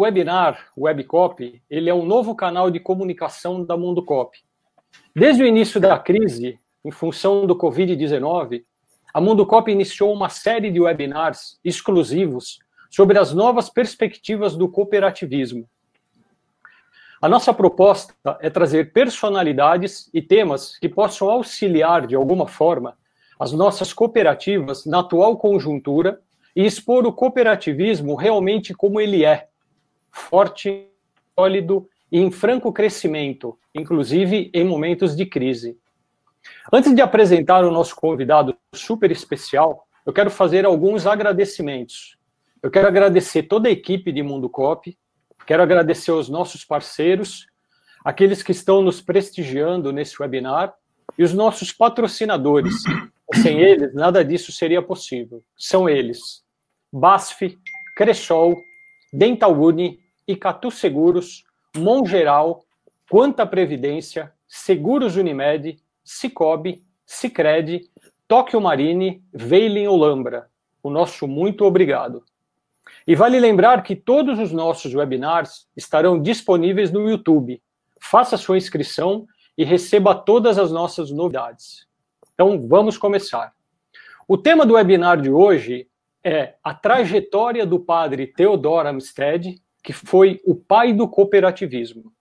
webinar Webcop, ele é um novo canal de comunicação da Mundo Cop. Desde o início da crise, em função do Covid-19, a Mundo Cop iniciou uma série de webinars exclusivos sobre as novas perspectivas do cooperativismo. A nossa proposta é trazer personalidades e temas que possam auxiliar, de alguma forma, as nossas cooperativas na atual conjuntura e expor o cooperativismo realmente como ele é, forte, sólido e em franco crescimento, inclusive em momentos de crise. Antes de apresentar o nosso convidado super especial, eu quero fazer alguns agradecimentos. Eu quero agradecer toda a equipe de Mundo Cop, quero agradecer aos nossos parceiros, aqueles que estão nos prestigiando nesse webinar e os nossos patrocinadores. Sem eles, nada disso seria possível. São eles: BASF, Cressol, Dental Uni, Icatu Seguros, Mongeral, Quanta Previdência, Seguros Unimed, Cicobi, Sicredi, Tóquio Marine, Veilin Olambra. O nosso muito obrigado. E vale lembrar que todos os nossos webinars estarão disponíveis no YouTube. Faça sua inscrição e receba todas as nossas novidades. Então, vamos começar. O tema do webinar de hoje é a trajetória do padre Theodor Amsterdh, que foi o pai do cooperativismo.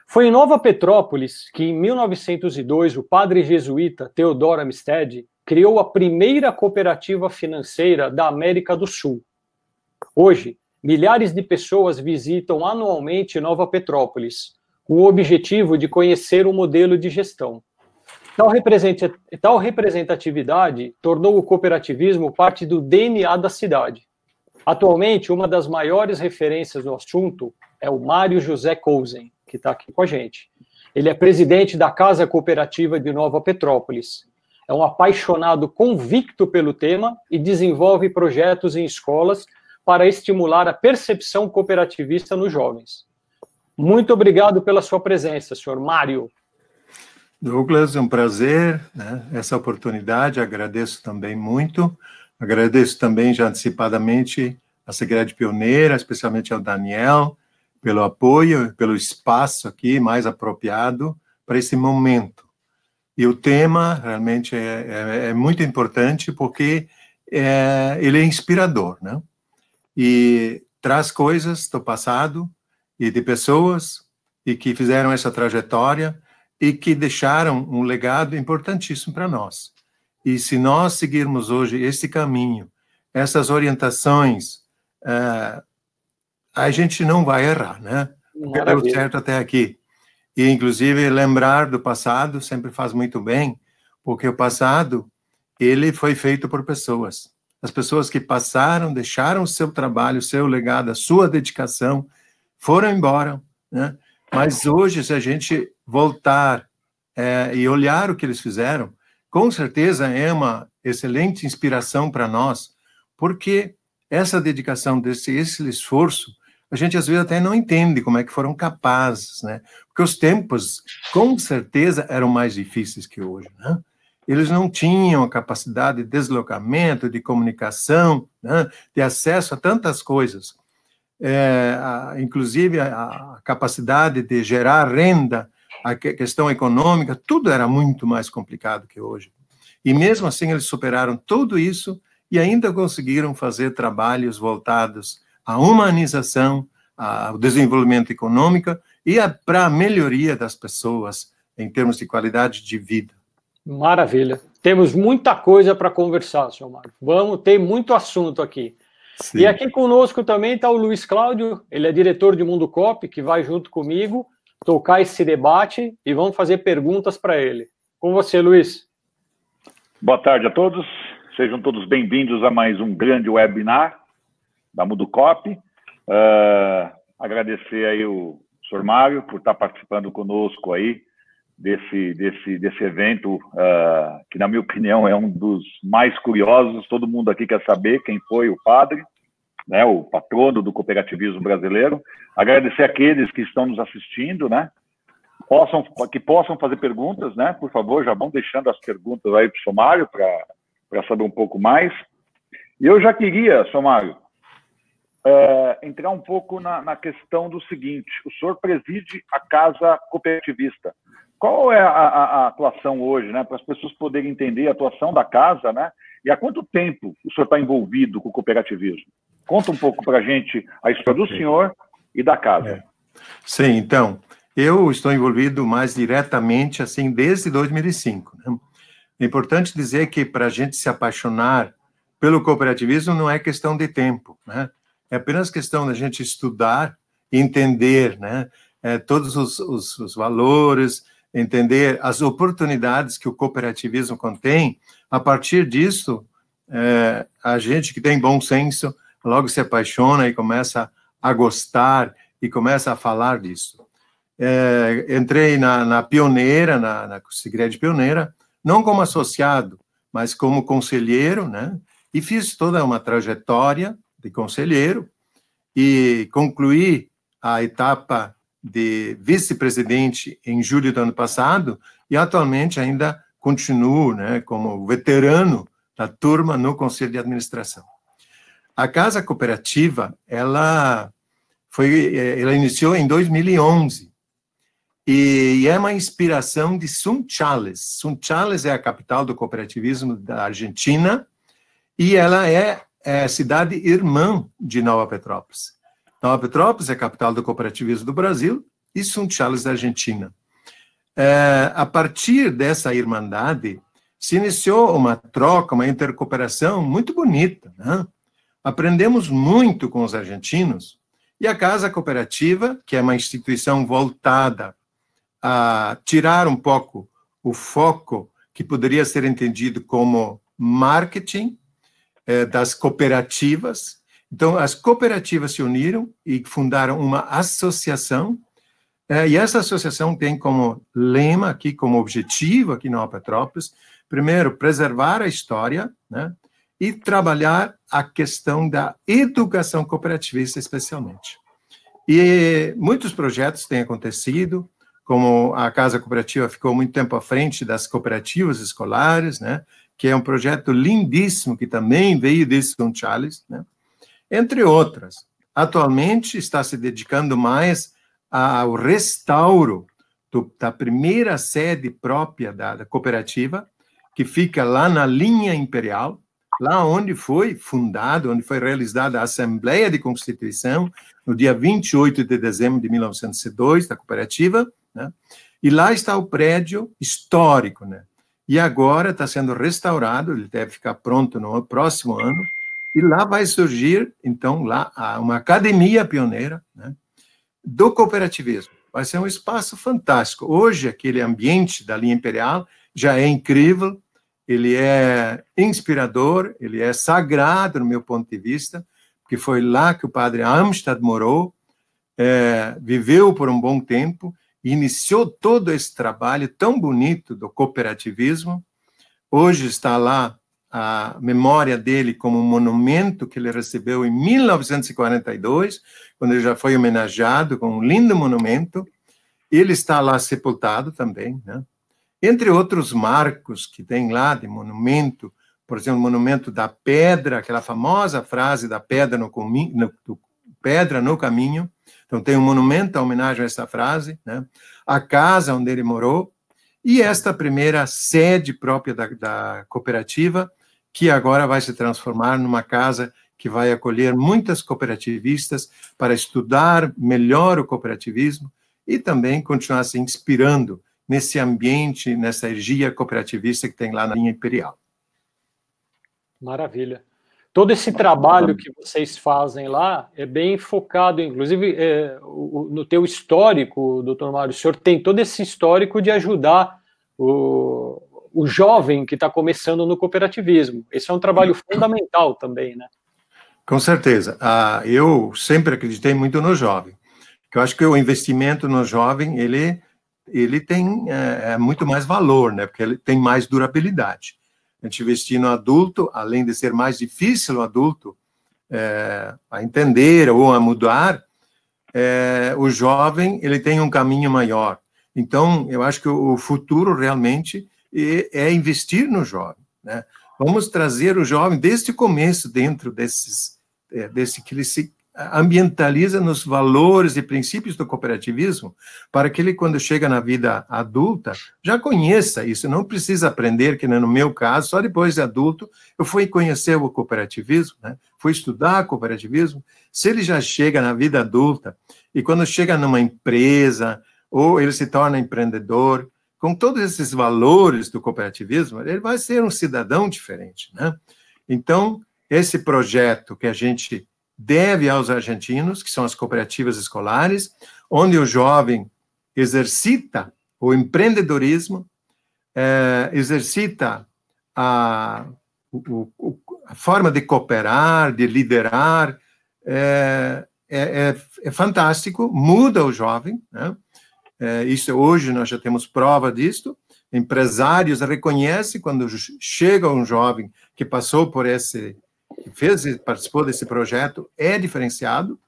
Foi em Nova Petrópolis que, em 1902, o padre jesuíta Theodor Amsterdh criou a primeira cooperativa financeira da América do Sul. Hoje, milhares de pessoas visitam anualmente Nova Petrópolis, com o objetivo de conhecer o modelo de gestão. Tal representatividade tornou o cooperativismo parte do DNA da cidade. Atualmente, uma das maiores referências no assunto é o Mário José Cousen, que está aqui com a gente. Ele é presidente da Casa Cooperativa de Nova Petrópolis. É um apaixonado convicto pelo tema e desenvolve projetos em escolas para estimular a percepção cooperativista nos jovens. Muito obrigado pela sua presença, senhor Mário. Douglas, é um prazer, né, essa oportunidade, agradeço também muito, agradeço também já antecipadamente a Sicredi Pioneira, especialmente ao Daniel, pelo apoio, pelo espaço aqui mais apropriado para esse momento. E o tema realmente é muito importante porque ele é inspirador, né? E traz coisas do passado e de pessoas e que fizeram essa trajetória e que deixaram um legado importantíssimo para nós. E se nós seguirmos hoje esse caminho, essas orientações, a gente não vai errar, né? Porque deu certo até aqui. E, inclusive, lembrar do passado sempre faz muito bem, porque o passado, ele foi feito por pessoas. As pessoas que passaram, deixaram o seu trabalho, o seu legado, a sua dedicação, foram embora, né? Mas hoje, se a gente voltar e olhar o que eles fizeram, com certeza é uma excelente inspiração para nós, porque essa dedicação, esse esforço, a gente às vezes até não entende como é que foram capazes, né? Porque os tempos, com certeza, eram mais difíceis que hoje, né? Eles não tinham a capacidade de deslocamento, de comunicação, né? De acesso a tantas coisas. Inclusive, a capacidade de gerar renda, a questão econômica, tudo era muito mais complicado que hoje. E mesmo assim, eles superaram tudo isso e ainda conseguiram fazer trabalhos voltados à humanização, ao desenvolvimento econômico e para a melhoria das pessoas em termos de qualidade de vida. Maravilha. Temos muita coisa para conversar, senhor Mário. Vamos ter muito assunto aqui. Sim. E aqui conosco também está o Luiz Cláudio, ele é diretor de Mundo Cop, que vai junto comigo tocar esse debate e vamos fazer perguntas para ele. Com você, Luiz. Boa tarde a todos. Sejam todos bem-vindos a mais um grande webinar da Mundo Cop. Agradecer aí o senhor Mário por estar participando conosco aí desse evento, que na minha opinião é um dos mais curiosos. Todo mundo aqui quer saber quem foi o padre, né, o patrono do cooperativismo brasileiro. Agradecer aqueles que estão nos assistindo, né, que possam fazer perguntas, né, por favor, já vão deixando as perguntas aí para o senhor Mário para saber um pouco mais. E eu já queria, senhor Mário, entrar um pouco na questão do seguinte: o senhor preside a Casa Cooperativista. Qual é a atuação hoje, né, para as pessoas poderem entender a atuação da casa, né, e há quanto tempo o senhor está envolvido com o cooperativismo? Conta um pouco para a gente a história do senhor e da casa. Sim, então, eu estou envolvido mais diretamente, assim, desde 2005. Né? É importante dizer que para a gente se apaixonar pelo cooperativismo não é questão de tempo, né? É apenas questão da gente estudar, entender, né, todos os valores, entender as oportunidades que o cooperativismo contém. A partir disso, a gente que tem bom senso logo se apaixona e começa a gostar e começa a falar disso. Entrei na Pioneira, na Sicredi Pioneira, não como associado, mas como conselheiro, né? E fiz toda uma trajetória de conselheiro e concluí a etapa de vice-presidente em julho do ano passado e atualmente ainda continuo, né, como veterano da turma no Conselho de Administração. A Casa Cooperativa, ela iniciou em 2011 e é uma inspiração de Sunchales. Sunchales é a capital do cooperativismo da Argentina e ela é cidade irmã de Nova Petrópolis. Nova Petrópolis é a capital do cooperativismo do Brasil e Sunchales da Argentina. A partir dessa irmandade, se iniciou uma troca, uma intercooperação muito bonita, né? Aprendemos muito com os argentinos e a Casa Cooperativa, que é uma instituição voltada a tirar um pouco o foco que poderia ser entendido como marketing das cooperativas. Então, as cooperativas se uniram e fundaram uma associação, e essa associação tem como lema aqui, como objetivo aqui na Nova Petrópolis, primeiro, preservar a história, né, e trabalhar a questão da educação cooperativista, especialmente. E muitos projetos têm acontecido, como a Casa Cooperativa ficou muito tempo à frente das cooperativas escolares, né, que é um projeto lindíssimo, que também veio desde Sunchales, né, entre outras. Atualmente está se dedicando mais ao restauro da primeira sede própria da cooperativa, que fica lá na linha Imperial, lá onde foi fundado, onde foi realizada a Assembleia de Constituição, no dia 28 de dezembro de 1902, da cooperativa, né? E lá está o prédio histórico, né? E agora está sendo restaurado, ele deve ficar pronto no próximo ano, e lá vai surgir, então, lá uma academia pioneira, né, do cooperativismo. Vai ser um espaço fantástico. Hoje, aquele ambiente da linha Imperial já é incrível, ele é inspirador, ele é sagrado, no meu ponto de vista, porque foi lá que o padre Amstad morou, viveu por um bom tempo, e iniciou todo esse trabalho tão bonito do cooperativismo. Hoje está lá a memória dele como um monumento que ele recebeu em 1942, quando ele já foi homenageado com um lindo monumento. Ele está lá sepultado também, né? Entre outros marcos que tem lá de monumento, por exemplo, o monumento da pedra, aquela famosa frase da pedra no caminho. Então, tem um monumento à homenagem a essa frase, né? A casa onde ele morou, e esta primeira sede própria da cooperativa, que agora vai se transformar numa casa que vai acolher muitas cooperativistas para estudar melhor o cooperativismo e também continuar se inspirando nesse ambiente, nessa energia cooperativista que tem lá na linha Imperial. Maravilha. Todo esse trabalho que vocês fazem lá é bem focado, inclusive, no teu histórico, doutor Mário. O senhor tem todo esse histórico de ajudar o jovem que está começando no cooperativismo. Esse é um trabalho fundamental também, né? Com certeza. Eu sempre acreditei muito no jovem. Eu acho que o investimento no jovem, ele tem muito mais valor, né? Porque ele tem mais durabilidade. A gente investir no adulto, além de ser mais difícil o adulto a entender ou a mudar, o jovem, ele tem um caminho maior. Então, eu acho que o futuro realmente é investir no jovem, né? Vamos trazer o jovem desde o começo dentro desse que ele se ambientaliza nos valores e princípios do cooperativismo, para que ele, quando chega na vida adulta, já conheça isso, não precisa aprender, que no meu caso, só depois de adulto, eu fui conhecer o cooperativismo, né? Fui estudar cooperativismo. Se ele já chega na vida adulta, e quando chega numa empresa, ou ele se torna empreendedor, com todos esses valores do cooperativismo, ele vai ser um cidadão diferente, né? Então, esse projeto que a gente deve aos argentinos, que são as cooperativas escolares, onde o jovem exercita o empreendedorismo, exercita a forma de cooperar, de liderar, é fantástico, muda o jovem, né? Isso hoje nós já temos prova disto. Empresários reconhecem quando chega um jovem que passou por participou desse projeto, é diferenciado.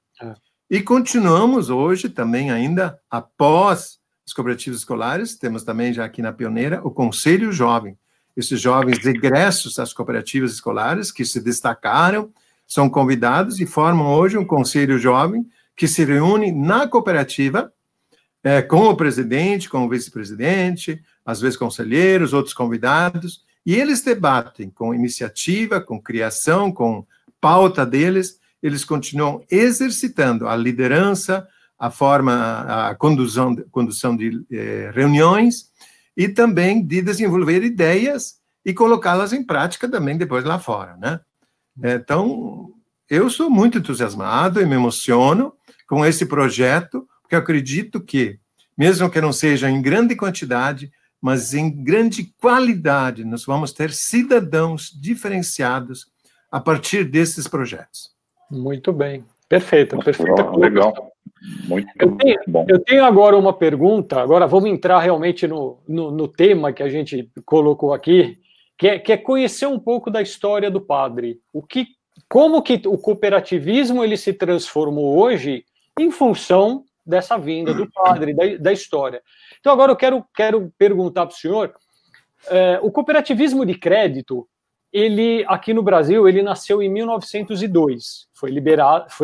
E continuamos hoje também ainda, após as cooperativas escolares, temos também já aqui na Pioneira o Conselho Jovem. Esses jovens egressos das cooperativas escolares que se destacaram, são convidados e formam hoje um Conselho Jovem que se reúne na cooperativa com o presidente, com o vice-presidente, às vezes conselheiros, outros convidados, e eles debatem com iniciativa, com criação, com pauta deles, eles continuam exercitando a liderança, a condução de reuniões, e também de desenvolver ideias e colocá-las em prática também depois lá fora, né? Então, eu sou muito entusiasmado e me emociono com esse projeto, porque eu acredito que, mesmo que não seja em grande quantidade, mas em grande qualidade, nós vamos ter cidadãos diferenciados a partir desses projetos. Muito bem. Perfeito. Legal. Muito bom. Eu tenho agora uma pergunta, agora vamos entrar realmente no tema que a gente colocou aqui, que é conhecer um pouco da história do padre. Como que o cooperativismo ele se transformou hoje em função dessa vinda do padre, da história. Então, agora eu quero perguntar para o senhor, o cooperativismo de crédito, ele, aqui no Brasil, ele nasceu em 1902, foi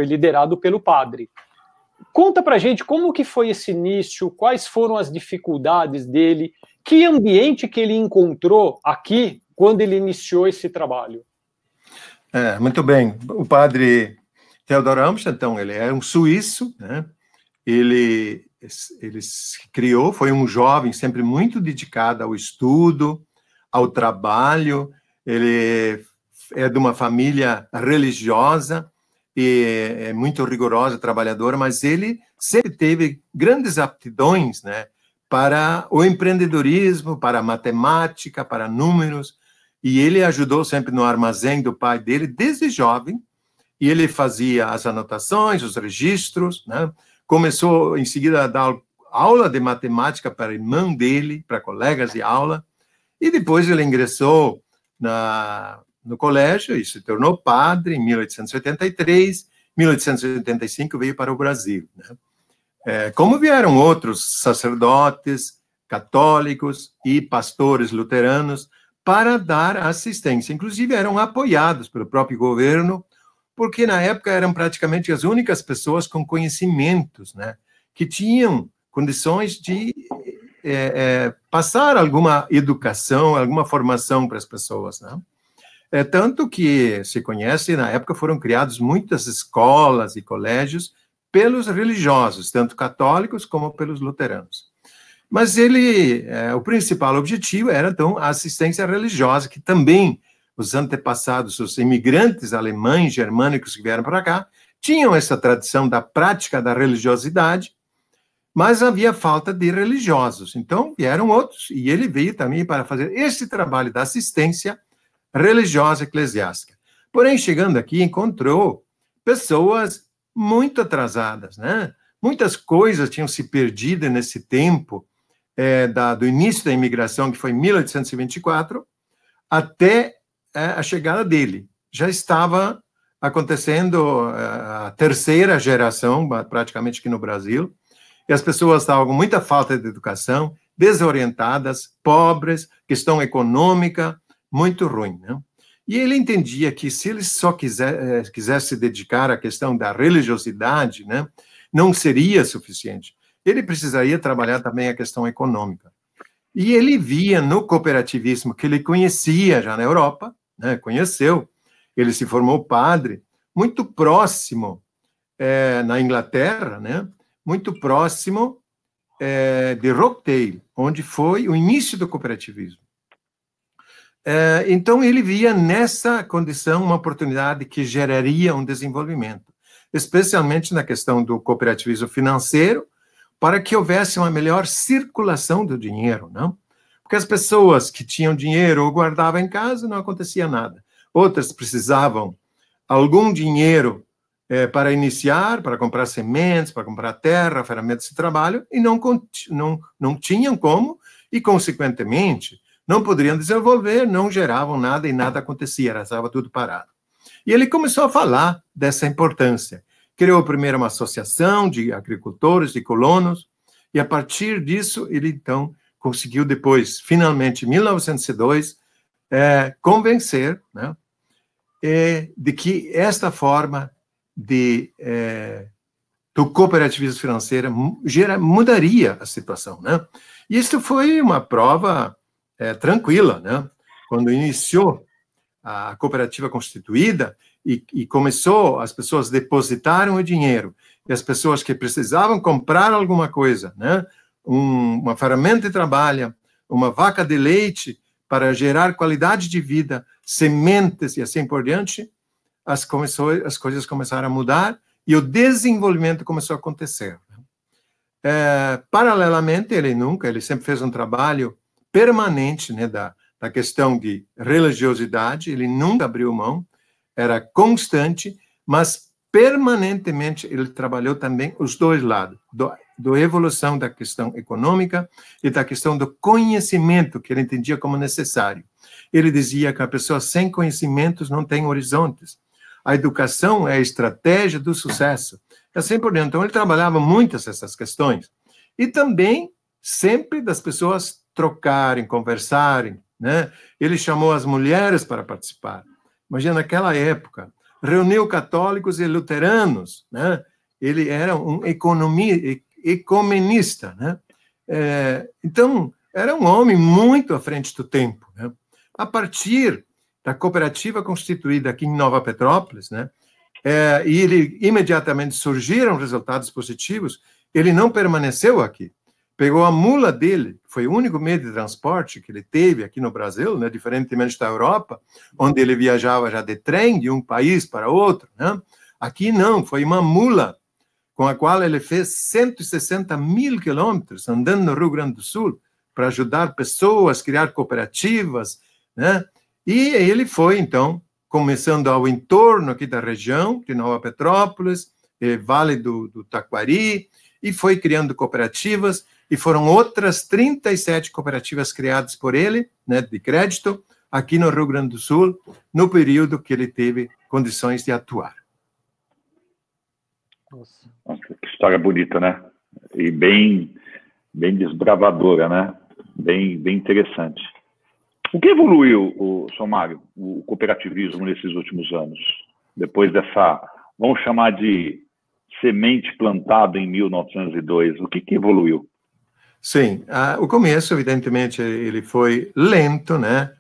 liderado pelo padre. Conta para a gente como que foi esse início, quais foram as dificuldades dele, que ambiente que ele encontrou aqui quando ele iniciou esse trabalho. Muito bem. O padre Theodor Amsterdam, então, ele é um suíço, né? Ele se criou, foi um jovem sempre muito dedicado ao estudo, ao trabalho. Ele é de uma família religiosa e é muito rigorosa, trabalhadora, mas ele sempre teve grandes aptidões, né, para o empreendedorismo, para a matemática, para números, e ele ajudou sempre no armazém do pai dele desde jovem, e ele fazia as anotações, os registros, né? Começou em seguida a dar aula de matemática para a irmã dele, para colegas de aula, e depois ele ingressou no colégio e se tornou padre em 1883, 1885 veio para o Brasil, né? Como vieram outros sacerdotes católicos e pastores luteranos para dar assistência, inclusive eram apoiados pelo próprio governo, porque na época eram praticamente as únicas pessoas com conhecimentos, né, que tinham condições de passar alguma educação, alguma formação para as pessoas, né? Tanto que se conhece, na época foram criadas muitas escolas e colégios pelos religiosos, tanto católicos como pelos luteranos. Mas o principal objetivo era, então, a assistência religiosa, que também os antepassados, os imigrantes alemães, germânicos que vieram para cá, tinham essa tradição da prática da religiosidade, mas havia falta de religiosos. Então, vieram outros, e ele veio também para fazer esse trabalho da assistência religiosa eclesiástica. Porém, chegando aqui, encontrou pessoas muito atrasadas, né? Muitas coisas tinham se perdido nesse tempo, do início da imigração, que foi em 1824, até a chegada dele. Já estava acontecendo a terceira geração, praticamente aqui no Brasil, e as pessoas estavam com muita falta de educação, desorientadas, pobres, questão econômica muito ruim, né? E ele entendia que se ele só quisesse se dedicar à questão da religiosidade, né, não seria suficiente. Ele precisaria trabalhar também a questão econômica. E ele via no cooperativismo, que ele conhecia já na Europa, né, conheceu, ele se formou padre, muito próximo na Inglaterra, né, muito próximo de Rochdale, onde foi o início do cooperativismo. Então, ele via nessa condição uma oportunidade que geraria um desenvolvimento, especialmente na questão do cooperativismo financeiro, para que houvesse uma melhor circulação do dinheiro, não? Porque as pessoas que tinham dinheiro ou guardavam em casa, não acontecia nada. Outras precisavam algum dinheiro para iniciar, para comprar sementes, para comprar terra, ferramentas de trabalho, e não tinham como, e, consequentemente, não poderiam desenvolver, não geravam nada e nada acontecia, estava tudo parado. E ele começou a falar dessa importância. Criou primeiro uma associação de agricultores, de colonos, e a partir disso ele, então, conseguiu depois, finalmente, em 1902, convencer, né, de que esta forma do cooperativismo financeiro mudaria a situação, né? E isso foi uma prova tranquila, né? Quando iniciou a cooperativa constituída e começou, as pessoas depositaram o dinheiro, e as pessoas que precisavam comprar alguma coisa, né? Uma ferramenta de trabalho, uma vaca de leite para gerar qualidade de vida, sementes e assim por diante, as coisas começaram a mudar e o desenvolvimento começou a acontecer. Paralelamente, ele sempre fez um trabalho permanente, né, da questão de religiosidade, ele nunca abriu mão, era constante, mas permanentemente ele trabalhou também os dois lados, da evolução da questão econômica e da questão do conhecimento, que ele entendia como necessário. Ele dizia que a pessoa sem conhecimentos não tem horizontes. A educação é a estratégia do sucesso. Assim por diante. Então, ele trabalhava muitas essas questões. E também, sempre das pessoas trocarem, conversarem, né? Ele chamou as mulheres para participar. Imagina, naquela época, reuniu católicos e luteranos, né? Ele era um ecumenista, né? Então, era um homem muito à frente do tempo, né? A partir da cooperativa constituída aqui em Nova Petrópolis, né? E ele imediatamente surgiram resultados positivos, ele não permaneceu aqui. Pegou a mula dele, foi o único meio de transporte que ele teve aqui no Brasil, né, diferentemente da Europa, onde ele viajava já de trem de um país para outro, né? Aqui não, foi uma mula com a qual ele fez 160 mil quilômetros andando no Rio Grande do Sul para ajudar pessoas, criar cooperativas, né? E ele foi, então, começando ao entorno aqui da região de Nova Petrópolis, Vale do Taquari, e foi criando cooperativas, e foram outras 37 cooperativas criadas por ele, né, de crédito, aqui no Rio Grande do Sul, no período que ele teve condições de atuar. Nossa, que história bonita, né? E bem desbravadora, né? Bem interessante. O que evoluiu, Sr. Mário, o cooperativismo nesses últimos anos? Depois dessa, vamos chamar de semente plantada em 1902, o que evoluiu? Sim, o começo, evidentemente, ele foi lento, né?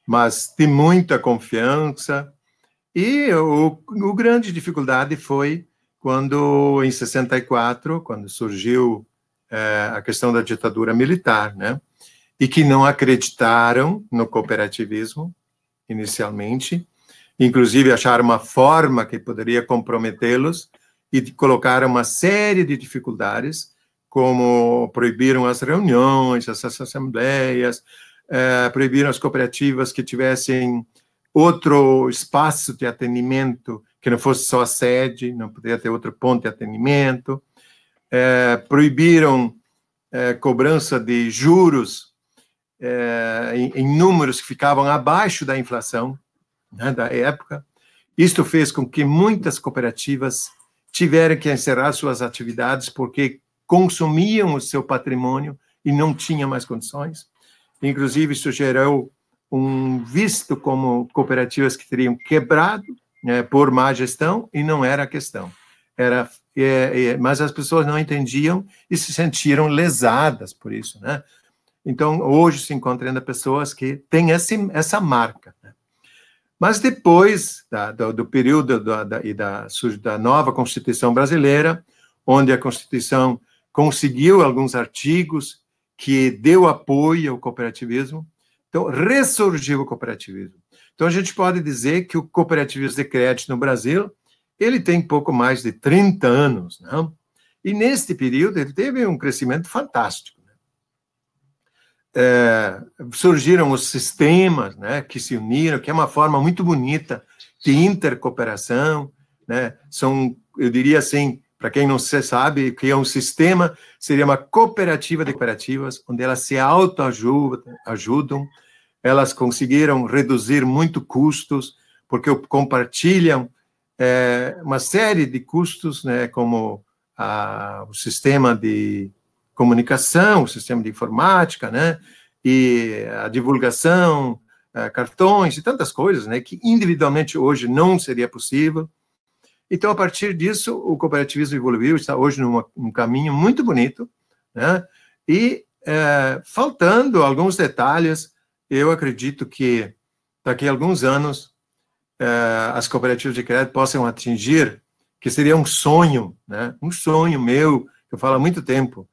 Mas de muita confiança. E a grande dificuldade foi quando, em 64, quando surgiu a questão da ditadura militar, né? E que não acreditaram no cooperativismo, inicialmente, inclusive acharam uma forma que poderia comprometê-los e colocaram uma série de dificuldades, como proibiram as reuniões, as assembleias, proibiram as cooperativas que tivessem outro espaço de atendimento, que não fosse só a sede, não poderia ter outro ponto de atendimento, proibiram cobrança de juros em números que ficavam abaixo da inflação, né, da época. Isto fez com que muitas cooperativas tiveram que encerrar suas atividades porque consumiam o seu patrimônio e não tinham mais condições. Inclusive, isso gerou visto como cooperativas que teriam quebrado, né, por má gestão, e não era a questão. Mas as pessoas não entendiam e se sentiram lesadas por isso, né? Então, hoje se encontra ainda pessoas que têm essa marca, né? Mas depois do período da nova Constituição brasileira, onde a Constituição conseguiu alguns artigos que deu apoio ao cooperativismo, então ressurgiu o cooperativismo. Então a gente pode dizer que o cooperativismo de crédito no Brasil, ele tem pouco mais de 30 anos, não? E neste período ele teve um crescimento fantástico. Surgiram os sistemas, né, que se uniram, que é uma forma muito bonita de intercooperação, né? Eu diria assim, para quem não sabe o que é um sistema, seria uma cooperativa de cooperativas, onde elas se autoajudam, elas conseguiram reduzir muito custos, porque compartilham uma série de custos, né, como o sistema de comunicação, o sistema de informática, né, e a divulgação, cartões e tantas coisas, né, que individualmente hoje não seria possível. Então, a partir disso, o cooperativismo evoluiu, está hoje num caminho muito bonito, né, e faltando alguns detalhes, eu acredito que daqui a alguns anos as cooperativas de crédito possam atingir, que seria um sonho, né, um sonho meu, que eu falo há muito tempo,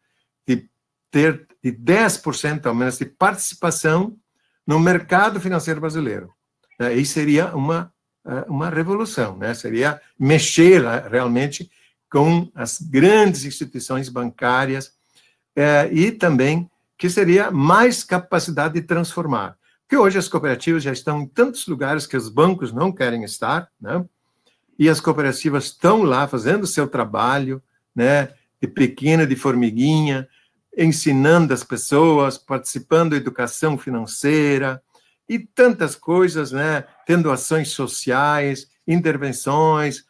de ter de 10% ao menos de participação no mercado financeiro brasileiro. Aí seria uma revolução, né? Seria mexer realmente com as grandes instituições bancárias e também que seria mais capacidade de transformar. Porque hoje as cooperativas já estão em tantos lugares que os bancos não querem estar, né? E as cooperativas estão lá fazendo o seu trabalho, né, de pequena, de formiguinha, ensinando as pessoas, participando da educação financeira e tantas coisas, né, tendo ações sociais, intervenções,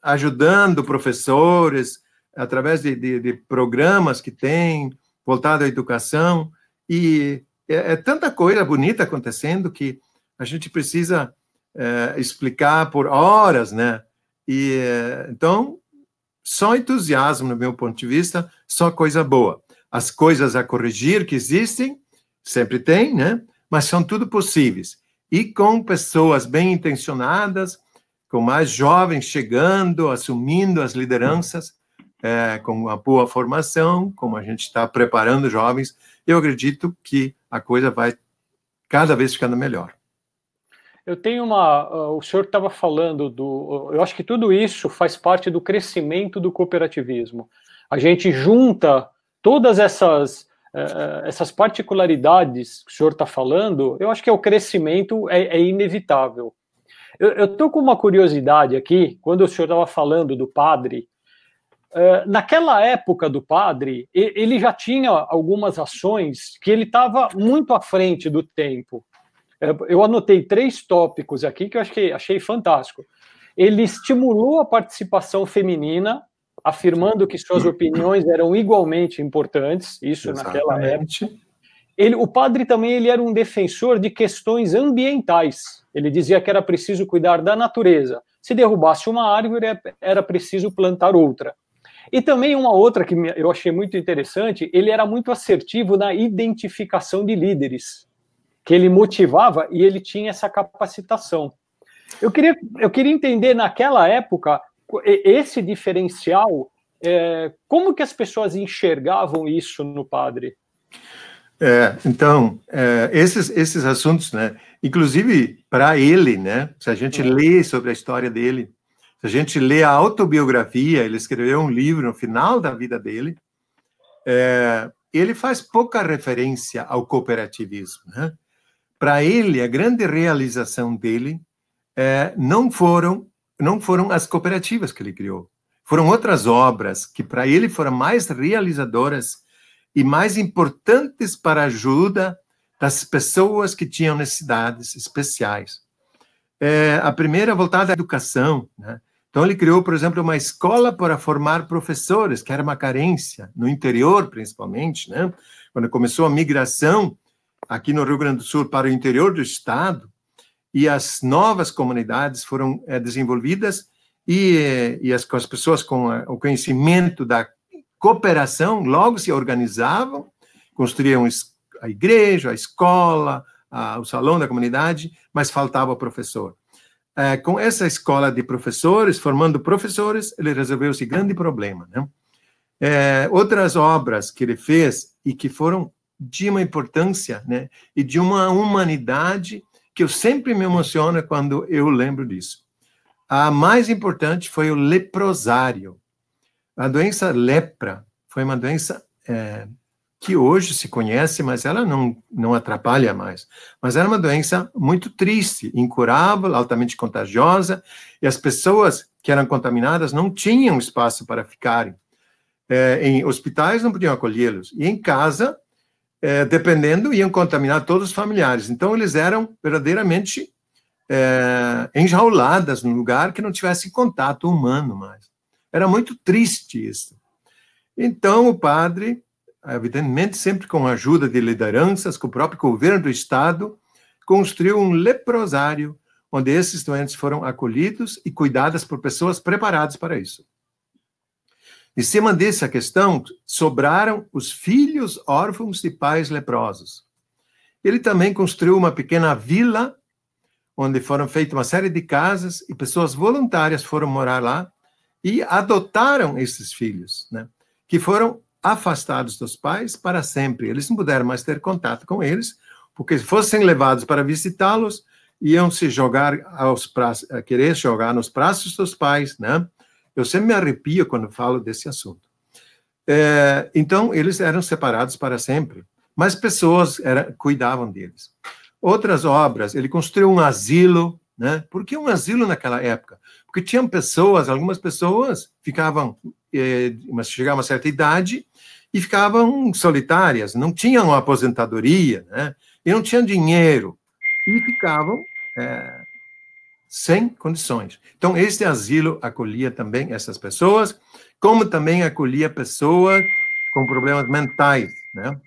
ajudando professores através de programas que tem voltado à educação, e é tanta coisa bonita acontecendo que a gente precisa explicar por horas, né? E então só entusiasmo, no meu ponto de vista, só coisa boa. As coisas a corrigir que existem, sempre tem, né? Mas são tudo possíveis. E com pessoas bem intencionadas, com mais jovens chegando, assumindo as lideranças, com uma boa formação, como a gente está preparando jovens, eu acredito que a coisa vai cada vez ficando melhor. Eu tenho o senhor estava falando eu acho que tudo isso faz parte do crescimento do cooperativismo. A gente junta todas essas particularidades que o senhor está falando, eu acho que o crescimento é inevitável. Eu estou com uma curiosidade aqui, quando o senhor estava falando do padre, naquela época do padre, ele já tinha algumas ações que ele estava muito à frente do tempo. Eu anotei 3 tópicos aqui que eu achei fantástico. Ele estimulou a participação feminina, afirmando que suas opiniões eram igualmente importantes, isso naquela época. O padre também ele era um defensor de questões ambientais. Ele dizia que era preciso cuidar da natureza. Se derrubasse uma árvore, era preciso plantar outra. E também uma outra que eu achei muito interessante, ele era muito assertivo na identificação de líderes, que ele motivava e ele tinha essa capacitação. Eu queria entender, naquela época, esse diferencial, como que as pessoas enxergavam isso no padre? Então, esses assuntos, né, inclusive para ele, né, se a gente lê sobre a história dele, se a gente lê a autobiografia, ele escreveu um livro no final da vida dele, ele faz pouca referência ao cooperativismo, né? Para ele, a grande realização dele não foram as cooperativas que ele criou. Foram outras obras que, para ele, foram mais realizadoras e mais importantes para a ajuda das pessoas que tinham necessidades especiais. A primeira voltada à educação, né? Então, ele criou, por exemplo, uma escola para formar professores, que era uma carência, no interior, principalmente, né? Quando começou a migração, aqui no Rio Grande do Sul para o interior do estado, e as novas comunidades foram desenvolvidas, e as pessoas com o conhecimento da cooperação logo se organizavam, construíam a igreja, a escola, o salão da comunidade, mas faltava o professor. Com essa escola de professores, formando professores, ele resolveu esse grande problema, né? Outras obras que ele fez e que foram de uma importância, né, e de uma humanidade que eu sempre me emociono quando eu lembro disso. A mais importante foi o leprosário. A doença lepra foi uma doença que hoje se conhece, mas ela não atrapalha mais. Mas era uma doença muito triste, incurável, altamente contagiosa, e as pessoas que eram contaminadas não tinham espaço para ficarem. Em hospitais não podiam acolhê-los, e em casa, dependendo, iam contaminar todos os familiares. Então, eles eram verdadeiramente enjauladas num lugar que não tivesse contato humano mais. Era muito triste isso. Então, o padre, evidentemente, sempre com a ajuda de lideranças, com o próprio governo do estado, construiu um leprosário, onde esses doentes foram acolhidos e cuidados por pessoas preparadas para isso. Em cima dessa questão, sobraram os filhos órfãos de pais leprosos. Ele também construiu uma pequena vila, onde foram feitas uma série de casas, e pessoas voluntárias foram morar lá, e adotaram esses filhos, né, que foram afastados dos pais para sempre. Eles não puderam mais ter contato com eles, porque se fossem levados para visitá-los, iam se jogar querer jogar nos braços dos pais, né? Eu sempre me arrepio quando falo desse assunto. Então, eles eram separados para sempre, mas pessoas cuidavam deles. Outras obras, ele construiu um asilo, né? Por que um asilo naquela época? Porque tinham pessoas, algumas pessoas ficavam, chegavam a uma certa idade e ficavam solitárias, não tinham uma aposentadoria, né? E não tinham dinheiro, e ficavam sem condições. Então, este asilo acolhia também essas pessoas, como também acolhia pessoas com problemas mentais, né?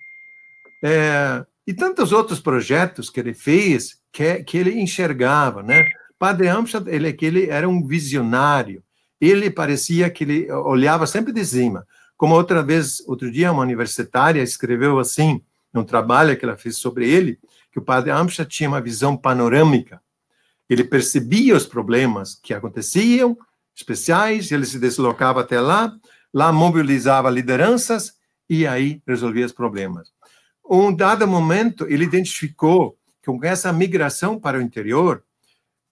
E tantos outros projetos que ele fez, que ele enxergava, né? Padre Amstad, ele era um visionário. Ele parecia que ele olhava sempre de cima. Como outro dia, uma universitária escreveu assim, num trabalho que ela fez sobre ele, que o Padre Amstad tinha uma visão panorâmica. Ele percebia os problemas que aconteciam, especiais, ele se deslocava até lá mobilizava lideranças e aí resolvia os problemas. Um dado momento, ele identificou que com essa migração para o interior,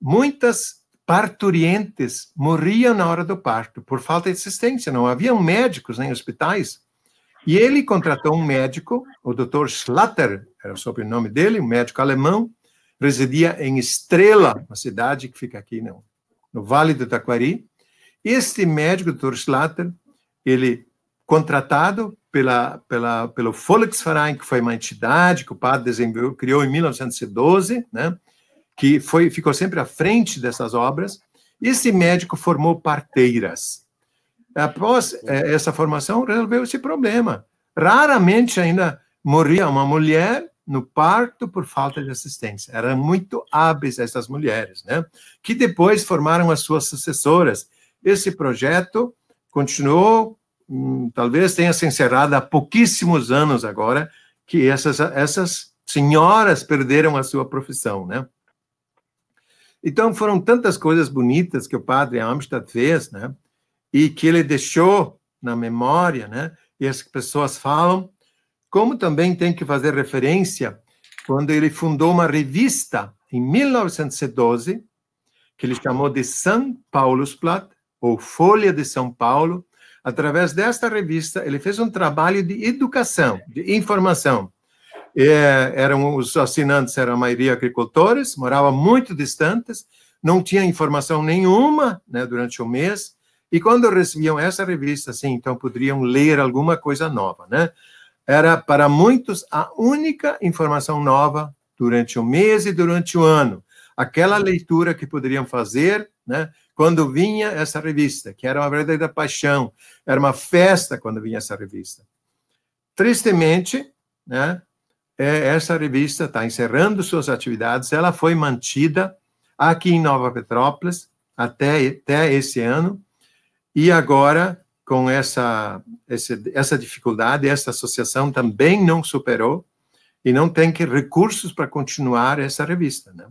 muitas parturientes morriam na hora do parto, por falta de assistência, não haviam médicos nem hospitais. E ele contratou um médico, o Dr. Schlatter, era o sobrenome dele, um médico alemão, residia em Estrela, uma cidade que fica aqui no Vale do Taquari. Este médico, Dr. Schlatter, ele contratado pelo Volksverein, que foi uma entidade que o padre criou em 1912, né, que ficou sempre à frente dessas obras. Esse médico formou parteiras. Após essa formação, resolveu esse problema. Raramente ainda morria uma mulher no parto por falta de assistência. Eram muito hábeis essas mulheres, né? Que depois formaram as suas sucessoras. Esse projeto continuou, talvez tenha se encerrado há pouquíssimos anos agora, que essas senhoras perderam a sua profissão, né? Então, foram tantas coisas bonitas que o padre Amstad fez, né? E que ele deixou na memória, né? E as pessoas falam, como também tem que fazer referência quando ele fundou uma revista em 1912, que ele chamou de São Paulusblatt, ou Folha de São Paulo. Através desta revista, ele fez um trabalho de educação, de informação. Os assinantes eram a maioria agricultores, moravam muito distantes, não tinham informação nenhuma, né, durante o mês, e quando recebiam essa revista, assim, então poderiam ler alguma coisa nova, né? Era para muitos a única informação nova durante o mês e durante o ano. Aquela leitura que poderiam fazer, né, quando vinha essa revista, que era uma verdadeira paixão, era uma festa quando vinha essa revista. Tristemente, né, essa revista está encerrando suas atividades. Ela foi mantida aqui em Nova Petrópolis até esse ano, e agora, com essa dificuldade, essa associação também não superou e não tem recursos para continuar essa revista, né?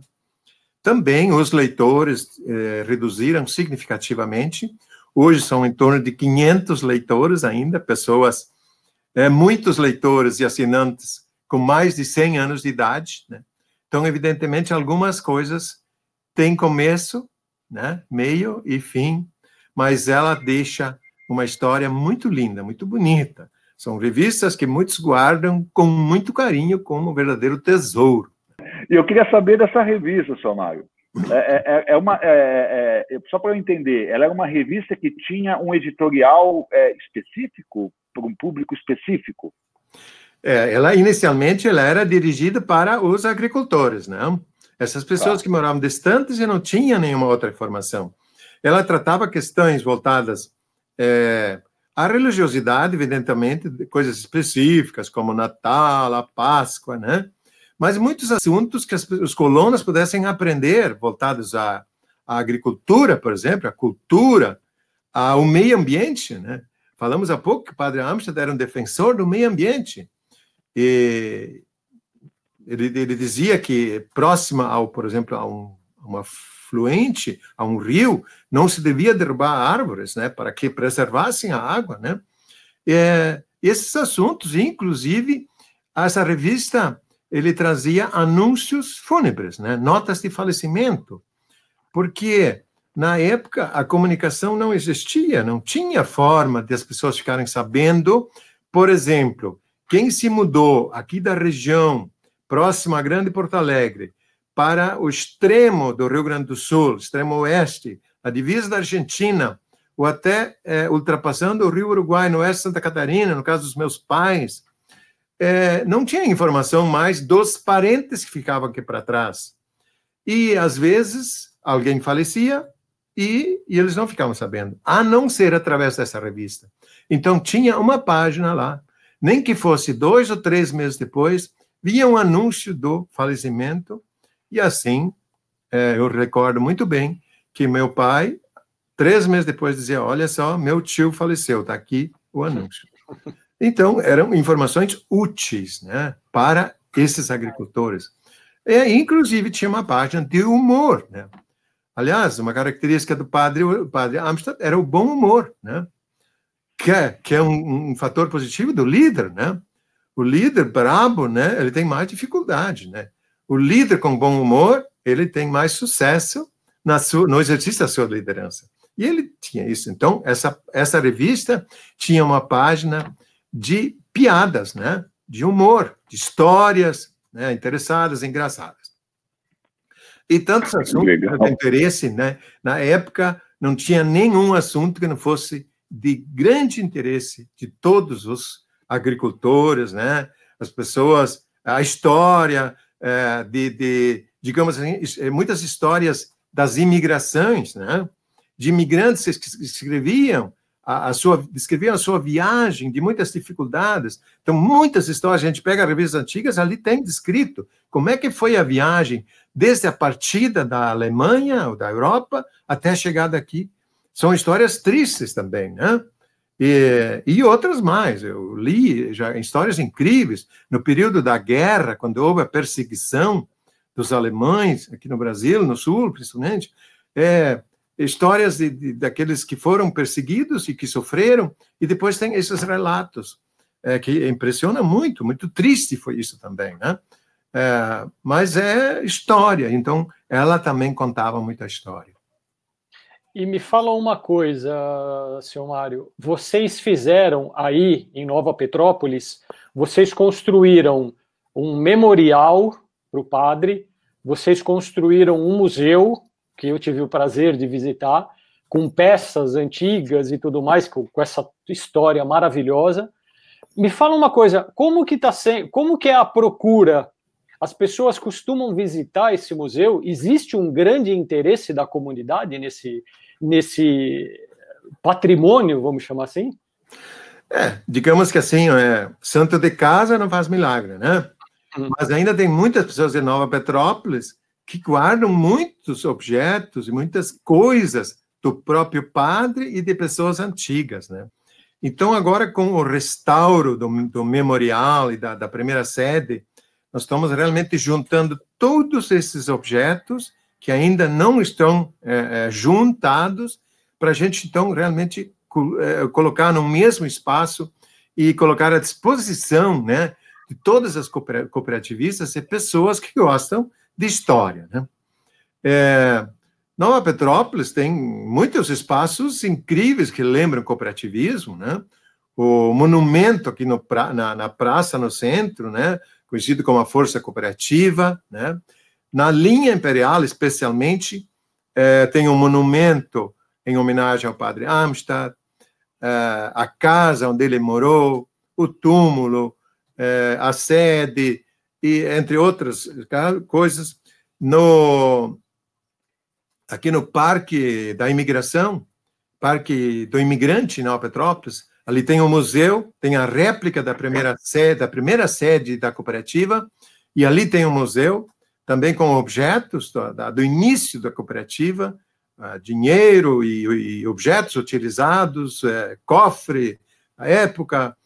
Também os leitores reduziram significativamente. Hoje são em torno de 500 leitores ainda, pessoas, muitos leitores e assinantes com mais de 100 anos de idade, né? Então, evidentemente, algumas coisas têm começo, né, meio e fim, mas ela deixa uma história muito linda, muito bonita. São revistas que muitos guardam com muito carinho, como um verdadeiro tesouro. E eu queria saber dessa revista, seu Mário. Só para eu entender, ela é uma revista que tinha um editorial específico, para um público específico? Inicialmente, ela era dirigida para os agricultores, né? Essas pessoas que moravam distantes e não tinham nenhuma outra informação. Ela tratava questões voltadas à religiosidade, evidentemente, coisas específicas, como Natal, a Páscoa, né? Mas muitos assuntos que os colonos pudessem aprender, voltados à agricultura, por exemplo, à cultura, ao meio ambiente, né? Falamos há pouco que o padre Amstad era um defensor do meio ambiente. E ele dizia que próxima por exemplo, a um afluente, a um rio, não se devia derrubar árvores, né, para que preservassem a água, né? Esses assuntos, inclusive, essa revista, ele trazia anúncios fúnebres, né, notas de falecimento, porque na época a comunicação não existia, não tinha forma de as pessoas ficarem sabendo, por exemplo, quem se mudou aqui da região próxima à Grande Porto Alegre para o extremo do Rio Grande do Sul, extremo oeste, a divisa da Argentina, ou até ultrapassando o Rio Uruguai, no oeste de Santa Catarina, no caso dos meus pais, não tinha informação mais dos parentes que ficavam aqui para trás. E, às vezes, alguém falecia e eles não ficavam sabendo, a não ser através dessa revista. Então, tinha uma página lá, nem que fosse 2 ou 3 meses depois, via um anúncio do falecimento, e assim, eu recordo muito bem que meu pai, 3 meses depois, dizia, olha só, meu tio faleceu, está aqui o anúncio. Então, eram informações úteis, né, para esses agricultores. Inclusive, tinha uma página de humor, né? Aliás, uma característica do padre Amstad era o bom humor, né? Que é um fator positivo do líder, né? O líder brabo, né, ele tem mais dificuldade, né? O líder com bom humor, ele tem mais sucesso no exercício da sua liderança. E ele tinha isso. Então, essa revista tinha uma página de piadas, né? De humor, de histórias, né, interessadas, engraçadas. E tantos assuntos de interesse, né? Na época, não tinha nenhum assunto que não fosse de grande interesse de todos os agricultores, né? As pessoas, a história digamos assim, muitas histórias das imigrações, né? De imigrantes que escreviam descreviam a sua viagem, de muitas dificuldades. Então, muitas histórias, a gente pega revistas antigas, ali tem descrito como é que foi a viagem, desde a partida da Alemanha ou da Europa até a chegada aqui. São histórias tristes também, né? E outras mais. Eu li já histórias incríveis. No período da guerra, quando houve a perseguição dos alemães, aqui no Brasil, no Sul, principalmente, histórias daqueles que foram perseguidos e que sofreram, e depois tem esses relatos, que impressiona muito, muito triste foi isso também, né? Mas é história, então ela também contava muita história. E me fala uma coisa, senhor Mário, vocês fizeram aí, em Nova Petrópolis, vocês construíram um memorial para o padre, vocês construíram um museu, que eu tive o prazer de visitar, com peças antigas e tudo mais, com essa história maravilhosa. Me fala uma coisa, como que é a procura? As pessoas costumam visitar esse museu? Existe um grande interesse da comunidade nesse patrimônio, vamos chamar assim? Digamos que assim, santo de casa não faz milagre, né? Mas ainda tem muitas pessoas em Nova Petrópolis que guardam muitos objetos e muitas coisas do próprio padre e de pessoas antigas, né? Então, agora, com o restauro do memorial e da primeira sede, nós estamos realmente juntando todos esses objetos que ainda não estão juntados para a gente, então, realmente colocar no mesmo espaço e colocar à disposição, né, de todas as cooperativistas e pessoas que gostam de história, né? Nova Petrópolis tem muitos espaços incríveis que lembram cooperativismo, né? O monumento aqui na praça, no centro, né? Conhecido como a Força Cooperativa, né? Na linha imperial, especialmente, tem um monumento em homenagem ao padre Amstad, a casa onde ele morou, o túmulo, a sede, e entre outras coisas. Aqui no Parque da Imigração, Parque do Imigrante, em Nova Petrópolis, ali tem um museu, tem a réplica da primeira sede da cooperativa, e ali tem um museu, também com objetos do início da cooperativa, dinheiro e objetos utilizados, cofre, a época,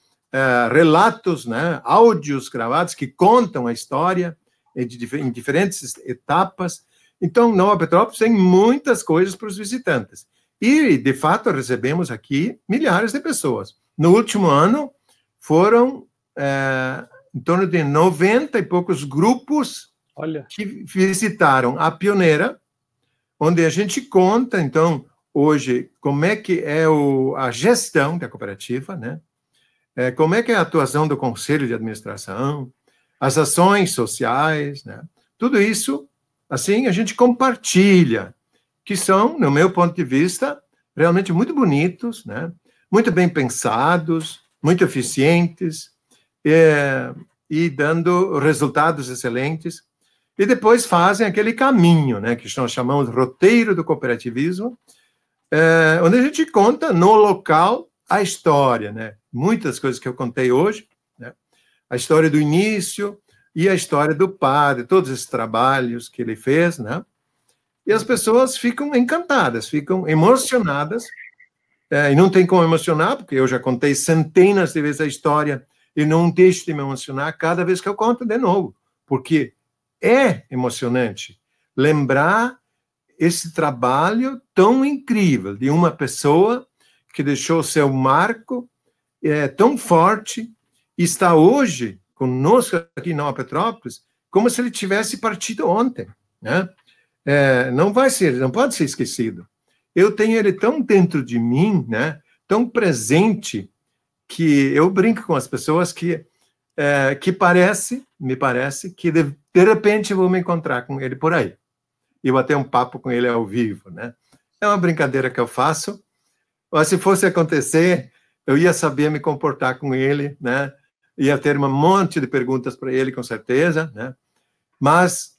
relatos, né, áudios gravados que contam a história em diferentes etapas. Então, Nova Petrópolis tem muitas coisas para os visitantes. E, de fato, recebemos aqui milhares de pessoas. No último ano, foram em torno de 90 e poucos grupos que visitaram a Pioneira, onde a gente conta, então, hoje, como é que é a gestão da cooperativa, né? Como é que é a atuação do Conselho de Administração, as ações sociais, né? Tudo isso, assim, a gente compartilha, que são, no meu ponto de vista, realmente muito bonitos, né? Muito bem pensados, muito eficientes, e dando resultados excelentes. E depois fazem aquele caminho, né, que nós chamamos de roteiro do cooperativismo, onde a gente conta no local a história, né? Muitas coisas que eu contei hoje, né? A história do início e a história do padre, todos esses trabalhos que ele fez, né? E as pessoas ficam encantadas, ficam emocionadas, e não tem como emocionar, porque eu já contei centenas de vezes a história e não deixo de me emocionar cada vez que eu conto de novo, porque é emocionante lembrar esse trabalho tão incrível de uma pessoa que deixou seu marco tão forte e está hoje conosco aqui em Nova Petrópolis como se ele tivesse partido ontem, né? Não pode ser esquecido. Eu tenho ele tão dentro de mim, né? Tão presente, que eu brinco com as pessoas que me parece que de repente eu vou me encontrar com ele por aí e bater um papo com ele ao vivo, né? É uma brincadeira que eu faço, mas se fosse acontecer, eu ia saber me comportar com ele, né? Ia ter um monte de perguntas para ele, com certeza, né? Mas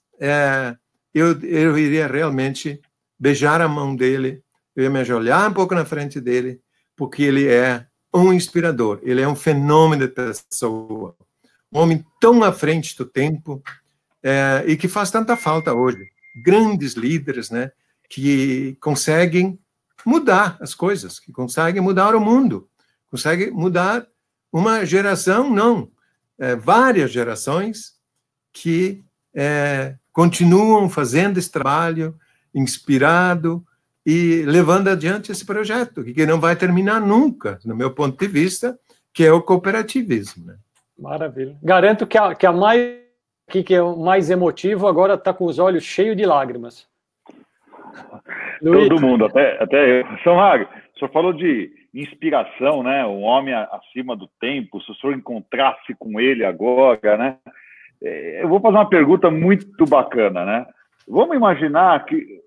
eu iria realmente beijar a mão dele, eu ia me ajoelhar um pouco na frente dele, porque ele é um inspirador, ele é um fenômeno de pessoa, um homem tão à frente do tempo, e que faz tanta falta hoje. Grandes líderes, né, que conseguem mudar as coisas, que conseguem mudar o mundo, conseguem mudar uma geração, não, várias gerações que continuam fazendo esse trabalho inspirado e levando adiante esse projeto, que não vai terminar nunca, no meu ponto de vista, que é o cooperativismo, né? Maravilha. Garanto que que é o mais emotivo, agora está com os olhos cheios de lágrimas. Todo mundo, até eu. São Mário, o senhor falou de inspiração, né? Um homem acima do tempo, se o senhor encontrasse com ele agora, né? Eu vou fazer uma pergunta muito bacana, né? Vamos imaginar que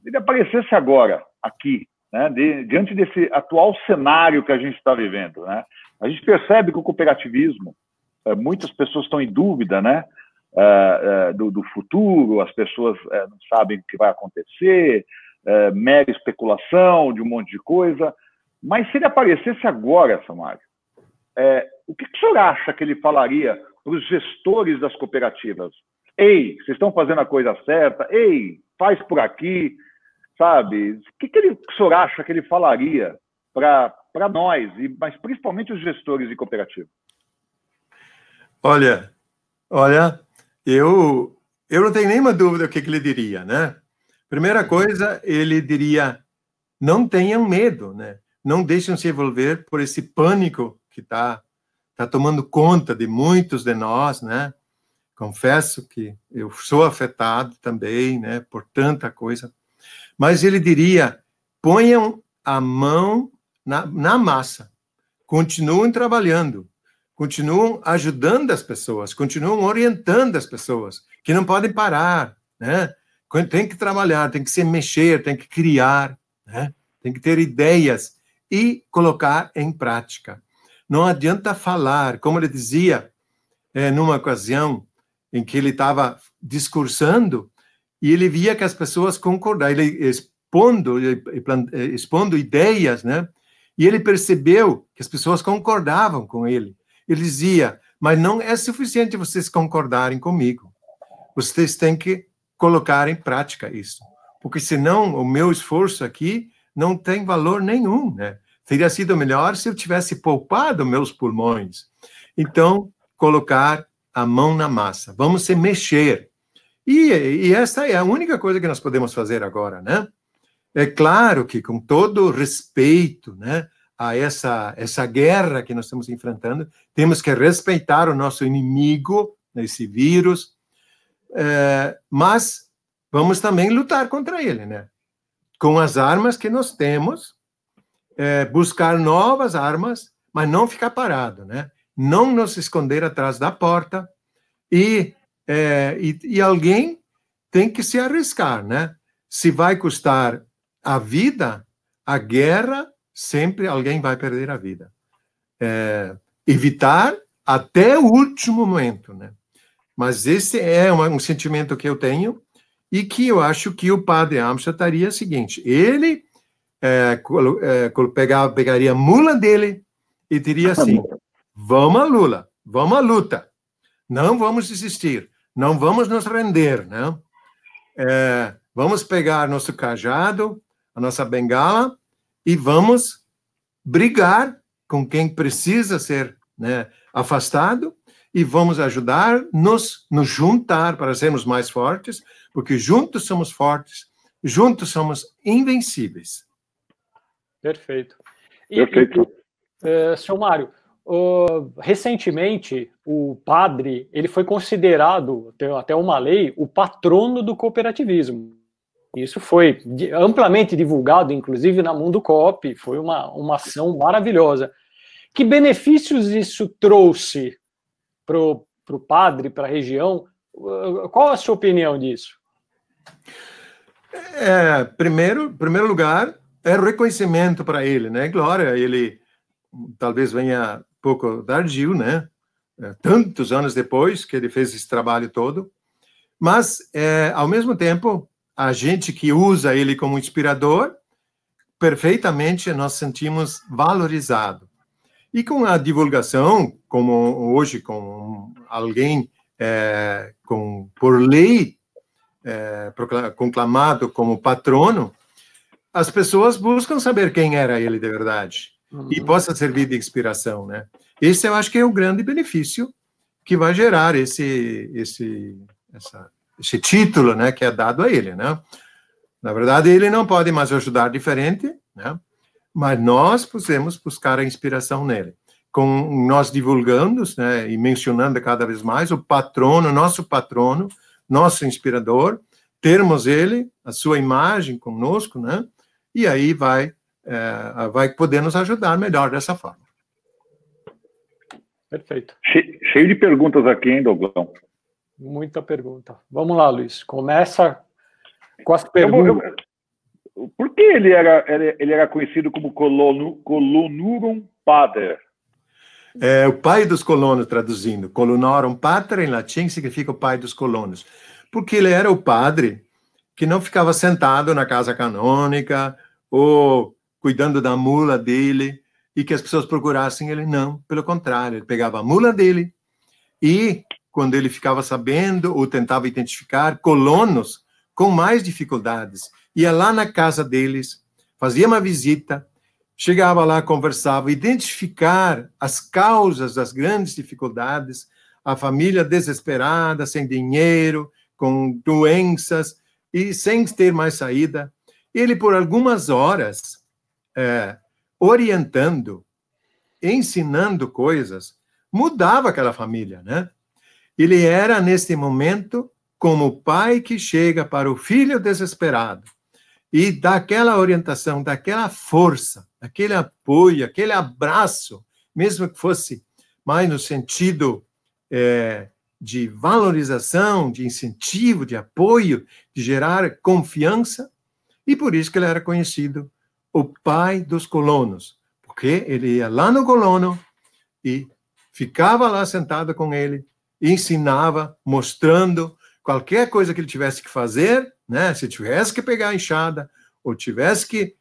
ele aparecesse agora, aqui, né? Diante desse atual cenário que a gente está vivendo, né? A gente percebe que o cooperativismo, muitas pessoas estão em dúvida, né? Do futuro, as pessoas não sabem o que vai acontecer, mera especulação de um monte de coisa. Mas se ele aparecesse agora, Samário, o que o senhor acha que ele falaria para os gestores das cooperativas. Ei, vocês estão fazendo a coisa certa? Ei, faz por aqui, sabe? O que o senhor acha que ele falaria para nós, mas principalmente os gestores de cooperativa? Olha, eu não tenho nenhuma dúvida o que ele diria, né? Primeira coisa, ele diria, não tenham medo, né? Não deixem se envolver por esse pânico que está tomando conta de muitos de nós, né? Confesso que eu sou afetado também, né? Por tanta coisa. Mas ele diria, ponham a mão na massa, continuem trabalhando, continuam ajudando as pessoas, continuam orientando as pessoas, que não podem parar, né? Tem que trabalhar, tem que se mexer, tem que criar, né? Tem que ter ideias e colocar em prática. Não adianta falar, como ele dizia, numa ocasião em que ele estava discursando, e ele via que as pessoas concordavam, ele expondo ideias, né? E ele percebeu que as pessoas concordavam com ele. Ele dizia, mas não é suficiente vocês concordarem comigo. Vocês têm que colocar em prática isso. Porque senão o meu esforço aqui não tem valor nenhum, né? Teria sido melhor se eu tivesse poupado meus pulmões. Então, colocar a mão na massa. Vamos se mexer. E essa é a única coisa que nós podemos fazer agora, né? É claro que com todo respeito, né, a essa guerra que nós estamos enfrentando, temos que respeitar o nosso inimigo, esse vírus, mas vamos também lutar contra ele, né? Com as armas que nós temos, buscar novas armas, mas não ficar parado, né? Não nos esconder atrás da porta e alguém tem que se arriscar, né? Se vai custar a vida, a guerra, sempre alguém vai perder a vida. Evitar até o último momento, né? Mas esse é um sentimento que eu tenho e que eu acho que o padre Amsterdam estaria o seguinte, ele pegaria a mula dele e diria assim, vamos à luta, não vamos desistir, não vamos nos render, né? Vamos pegar nosso cajado, a nossa bengala, e vamos brigar com quem precisa ser, né, afastado, e vamos ajudar, nos juntar para sermos mais fortes, porque juntos somos fortes, juntos somos invencíveis. Perfeito. Perfeito. Senhor Mário, recentemente, o padre, ele foi considerado, até uma lei, o patrono do cooperativismo. Isso foi amplamente divulgado, inclusive na Mundo Coop, foi uma ação maravilhosa. Que benefícios isso trouxe para o padre, para a região? Qual a sua opinião disso? Primeiro lugar, é reconhecimento para ele, né? Glória, ele talvez venha pouco tardio, né? Tantos anos depois que ele fez esse trabalho todo, mas, ao mesmo tempo, a gente que usa ele como inspirador, perfeitamente nós sentimos valorizado. E com a divulgação, como hoje, com alguém por lei conclamado como patrono, as pessoas buscam saber quem era ele de verdade e possa servir de inspiração, né? Esse eu acho que é o grande benefício que vai gerar esse título, né, que é dado a ele, né? Na verdade, ele não pode mais ajudar diferente, né? Mas nós podemos buscar a inspiração nele. Com nós divulgando, né, e mencionando cada vez mais o patrono, nosso inspirador, termos ele, a sua imagem conosco, né? E aí vai poder nos ajudar melhor dessa forma. Perfeito. Cheio de perguntas aqui, hein, Douglão? Muita pergunta. Vamos lá, Luiz. Começa com as perguntas. Por que ele era conhecido como Colonorum Pater? O pai dos colonos, traduzindo. Colonorum Pater, em latim, significa o pai dos colonos. Porque ele era o padre que não ficava sentado na casa canônica ou cuidando da mula dele e que as pessoas procurassem ele. Não, pelo contrário. Ele pegava a mula dele E, quando ele ficava sabendo ou tentava identificar colonos com mais dificuldades, ia lá na casa deles, fazia uma visita, chegava lá, conversava, identificar as causas das grandes dificuldades, a família desesperada, sem dinheiro, com doenças e sem ter mais saída. Ele, por algumas horas, orientando, ensinando coisas, mudava aquela família, né? Ele era, neste momento, como o pai que chega para o filho desesperado e dá aquela orientação, dá aquela força, aquele apoio, aquele abraço, mesmo que fosse mais no sentido de valorização, de incentivo, de apoio, de gerar confiança, e por isso que ele era conhecido o pai dos colonos, porque ele ia lá no colono e ficava lá sentado com ele, ensinava, mostrando qualquer coisa que ele tivesse que fazer, né? Se tivesse que pegar a enxada, ou tivesse que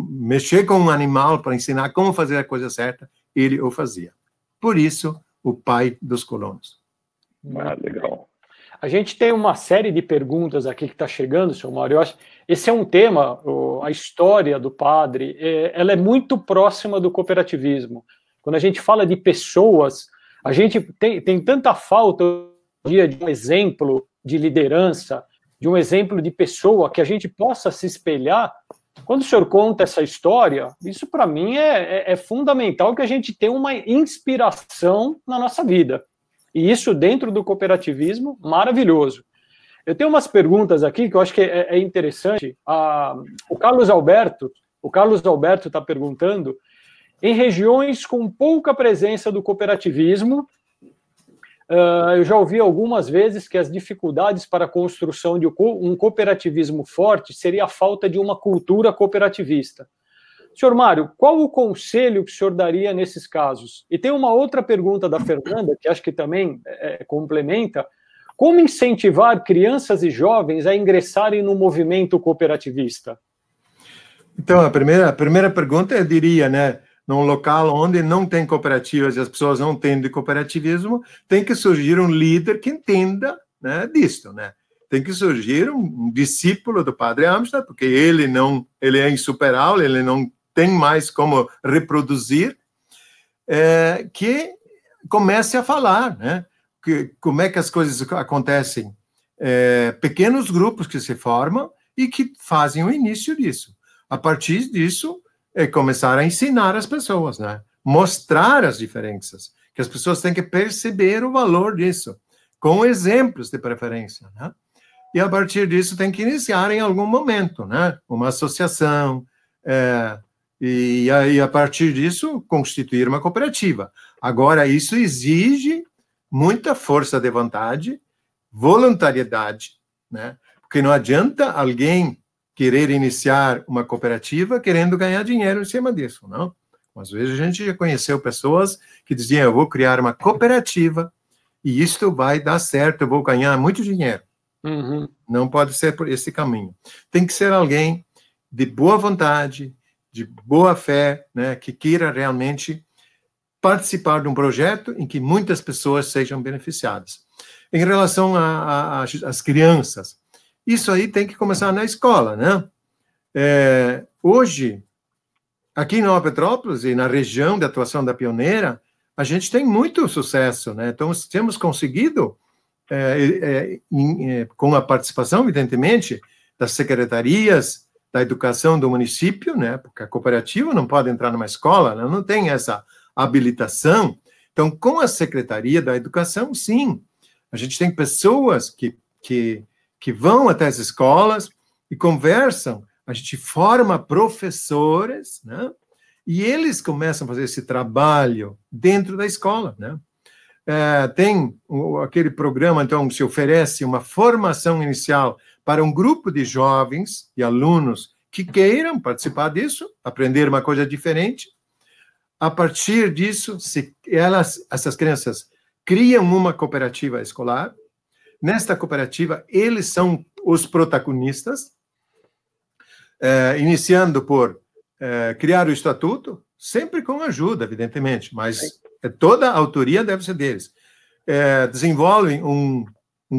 mexer com um animal para ensinar como fazer a coisa certa, ele o fazia. Por isso, o pai dos colonos. Ah, legal. A gente tem uma série de perguntas aqui que está chegando, senhor Mário. Eu acho esse é um tema, a história do padre, ela é muito próxima do cooperativismo. Quando a gente fala de pessoas, a gente tem tanta falta de um exemplo de liderança, de um exemplo de pessoa que a gente possa se espelhar. Quando o senhor conta essa história, isso para mim é fundamental, que a gente tenha uma inspiração na nossa vida. E isso dentro do cooperativismo, maravilhoso. Eu tenho umas perguntas aqui que eu acho que é interessante. O Carlos Alberto está perguntando, em regiões com pouca presença do cooperativismo, eu já ouvi algumas vezes que as dificuldades para a construção de um cooperativismo forte seria a falta de uma cultura cooperativista. Senhor Mário, qual o conselho que o senhor daria nesses casos? E tem uma outra pergunta da Fernanda, que acho que também complementa. Como incentivar crianças e jovens a ingressarem no movimento cooperativista? Então, a primeira pergunta, eu diria, né? Num local onde não tem cooperativas e as pessoas não entendem cooperativismo, tem que surgir um líder que entenda, né, disso, né? Tem que surgir um discípulo do Padre Amsterdam, porque ele é insuperável, ele não tem mais como reproduzir, que comece a falar, né? Como é que as coisas acontecem. Pequenos grupos que se formam e que fazem o início disso. A partir disso, começar a ensinar as pessoas, né? Mostrar as diferenças, que as pessoas têm que perceber o valor disso, com exemplos de preferência, né? E a partir disso tem que iniciar em algum momento, né? Uma associação, e aí a partir disso constituir uma cooperativa. Agora, isso exige muita força de vontade, voluntariedade, né? Porque não adianta alguém querer iniciar uma cooperativa querendo ganhar dinheiro em cima disso, não? Às vezes a gente já conheceu pessoas que diziam, eu vou criar uma cooperativa e isto vai dar certo, eu vou ganhar muito dinheiro. Uhum. Não pode ser por esse caminho. Tem que ser alguém de boa vontade, de boa fé, né, que queira realmente participar de um projeto em que muitas pessoas sejam beneficiadas. Em relação às crianças, isso aí tem que começar na escola, né? Hoje, aqui em Nova Petrópolis e na região de atuação da Pioneira, a gente tem muito sucesso, né? Então, temos conseguido, com a participação, evidentemente, das secretarias da educação do município, né? Porque a cooperativa não pode entrar numa escola, né? Não tem essa habilitação. Então, com a secretaria da educação, sim, a gente tem pessoas que vão até as escolas e conversam, a gente forma professores, né? E eles começam a fazer esse trabalho dentro da escola, né? Tem aquele programa, então, se oferece uma formação inicial para um grupo de jovens e alunos que queiram participar disso, aprender uma coisa diferente. A partir disso, essas crianças criam uma cooperativa escolar. Nesta cooperativa, eles são os protagonistas, iniciando por criar o estatuto, sempre com ajuda, evidentemente, mas toda a autoria deve ser deles. desenvolvem um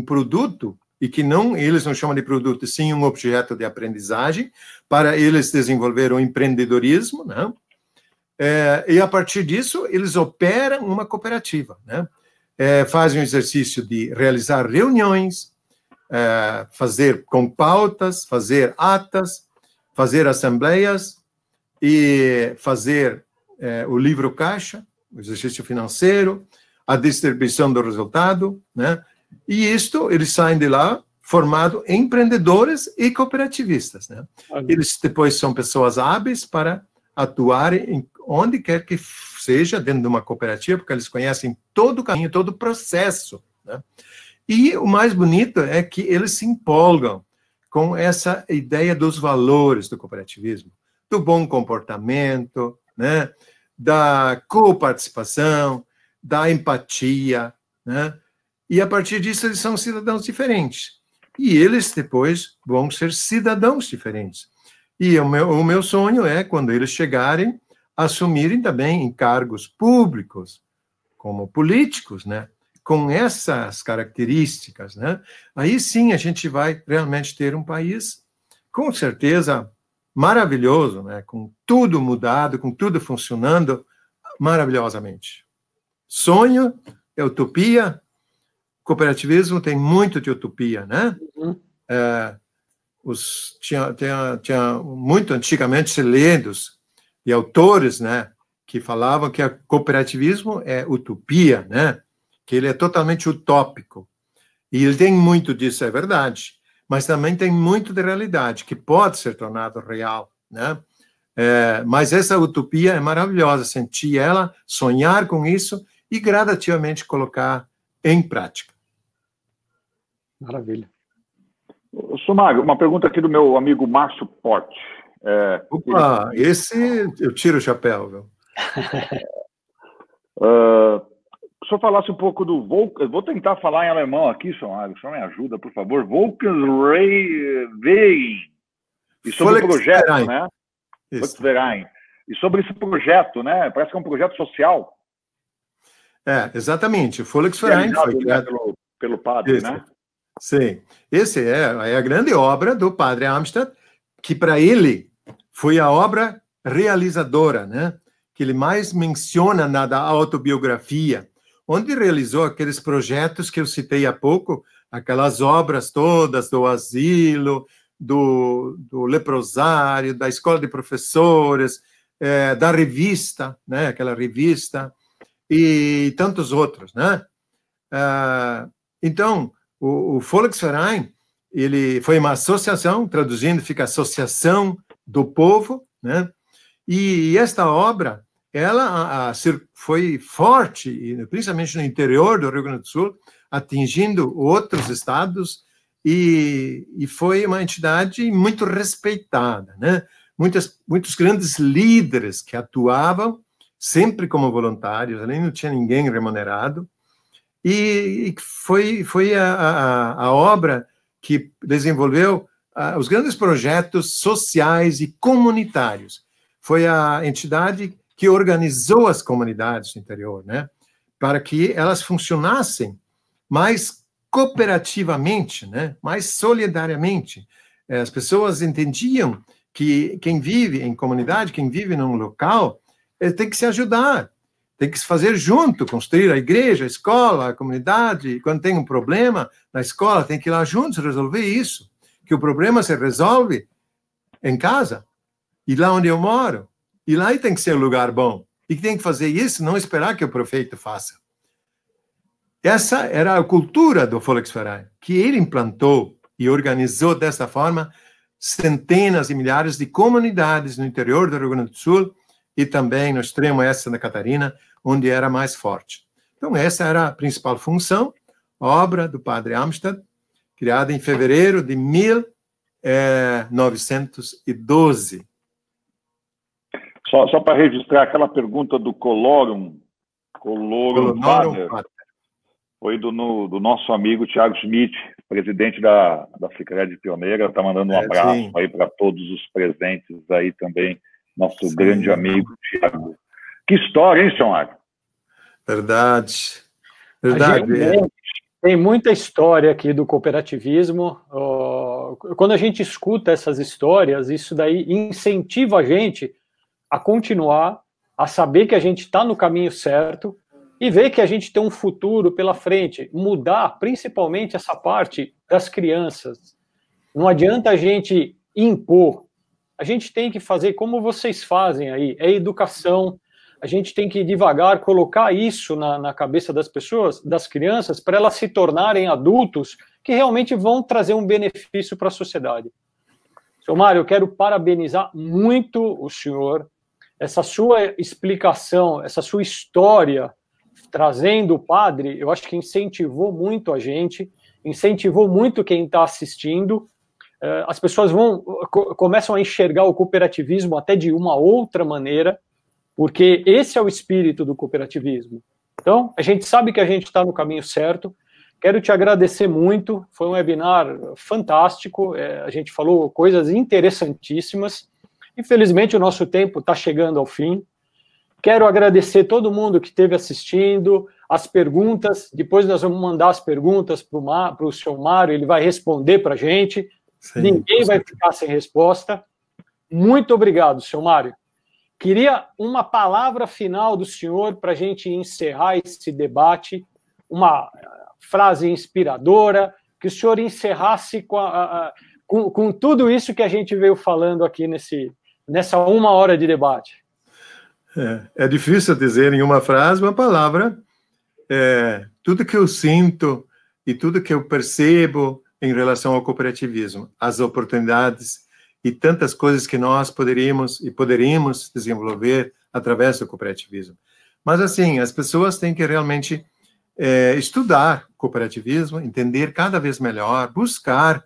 produto, e que eles não chamam de produto, sim um objeto de aprendizagem, para eles desenvolver o empreendedorismo, né? E a partir disso, eles operam uma cooperativa, né? Fazem o exercício de realizar reuniões, fazer com pautas, fazer atas, fazer assembleias e fazer o livro caixa, o exercício financeiro, a distribuição do resultado, né? E isto, eles saem de lá formados empreendedores e cooperativistas, né? Eles depois são pessoas hábeis para atuarem onde quer que seja dentro de uma cooperativa, porque eles conhecem todo o caminho, todo o processo, né? E o mais bonito é que eles se empolgam com essa ideia dos valores do cooperativismo, do bom comportamento, né? Da coparticipação, da empatia, né? E a partir disso eles são cidadãos diferentes. E eles depois vão ser cidadãos diferentes. E o meu sonho é, quando eles chegarem, assumirem também encargos públicos, como políticos, né? Com essas características, né? Aí sim a gente vai realmente ter um país, com certeza, maravilhoso, né? Com tudo mudado, com tudo funcionando maravilhosamente. Sonho, utopia, cooperativismo tem muito de utopia, né? Tinha muito antigamente seledos e autores, né, que falavam que o cooperativismo é utopia, né? Que ele é totalmente utópico. E ele tem muito disso, é verdade, mas também tem muito de realidade, que pode ser tornado real, né? Mas essa utopia é maravilhosa, sentir ela, sonhar com isso e gradativamente colocar em prática. Maravilha. Sumário, uma pergunta aqui do meu amigo Márcio Porte. Opa, esse eu tiro o chapéu, viu? Se eu falasse um pouco do Volkswagen, vou tentar falar em alemão aqui, Sumário, só me ajuda, por favor. Volkswagen. E sobre o projeto, né? Volkswagen. E sobre esse projeto, né? Parece que é um projeto social. Exatamente. O Volkswagen foi criado pelo padre, né? Sim. Esse é a grande obra do padre Amstad, que para ele foi a obra realizadora, né? Que ele mais menciona na autobiografia, onde realizou aqueles projetos que eu citei há pouco, aquelas obras todas do asilo, do leprosário, da escola de professores, da revista, né? Aquela revista, e tantos outros, né? Então, o Volksverein, ele foi uma associação, traduzindo, fica Associação do Povo, né? E esta obra, ela foi forte, principalmente no interior do Rio Grande do Sul, atingindo outros estados, e foi uma entidade muito respeitada, né? Muitos grandes líderes que atuavam sempre como voluntários, ali não tinha ninguém remunerado, e foi a obra que desenvolveu os grandes projetos sociais e comunitários. Foi a entidade que organizou as comunidades no interior, né, para que elas funcionassem mais cooperativamente, né, mais solidariamente. As pessoas entendiam que quem vive em comunidade, quem vive num local, tem que se ajudar, tem que se fazer junto, construir a igreja, a escola, a comunidade. Quando tem um problema na escola, tem que ir lá juntos resolver isso, que o problema se resolve em casa, e lá onde eu moro, e lá tem que ser um lugar bom, e que tem que fazer isso, não esperar que o prefeito faça. Essa era a cultura do Volksverein, que ele implantou e organizou dessa forma centenas e milhares de comunidades no interior do Rio Grande do Sul, e também no extremo oeste de Santa Catarina, onde era mais forte. Então, essa era a principal função, obra do padre Amstad, criada em fevereiro de 1912. Só para registrar aquela pergunta do Colorum Pater, foi do nosso amigo Thiago Schmidt, presidente da Sicredi Pioneira, está mandando um abraço aí para todos os presentes aí também, nosso grande amigo Thiago. Que história, hein, senhor? Verdade. Verdade. Tem muita história aqui do cooperativismo. Quando a gente escuta essas histórias, isso daí incentiva a gente a continuar, a saber que a gente está no caminho certo e ver que a gente tem um futuro pela frente. Mudar, principalmente, essa parte das crianças. Não adianta a gente impor. A gente tem que fazer como vocês fazem aí. É educação. A gente tem que devagar colocar isso na cabeça das pessoas, das crianças, para elas se tornarem adultos que realmente vão trazer um benefício para a sociedade. Seu Mário, eu quero parabenizar muito o senhor, essa sua explicação, essa sua história, trazendo o padre, eu acho que incentivou muito a gente, incentivou muito quem está assistindo. As pessoas começam a enxergar o cooperativismo até de uma outra maneira, porque esse é o espírito do cooperativismo. Então, a gente sabe que a gente está no caminho certo. Quero te agradecer muito, foi um webinar fantástico, a gente falou coisas interessantíssimas. Infelizmente, o nosso tempo está chegando ao fim. Quero agradecer todo mundo que esteve assistindo, as perguntas, depois nós vamos mandar as perguntas para o senhor Mário, ele vai responder para a gente. Sim, ninguém vai ficar sem resposta. Muito obrigado, senhor Mário. Queria uma palavra final do senhor para a gente encerrar esse debate, uma frase inspiradora, que o senhor encerrasse com tudo isso que a gente veio falando aqui nessa 1 hora de debate. É difícil dizer em uma frase uma palavra. Tudo que eu sinto e tudo que eu percebo em relação ao cooperativismo, as oportunidades e tantas coisas que nós poderíamos desenvolver através do cooperativismo. Mas, assim, as pessoas têm que realmente estudar cooperativismo, entender cada vez melhor, buscar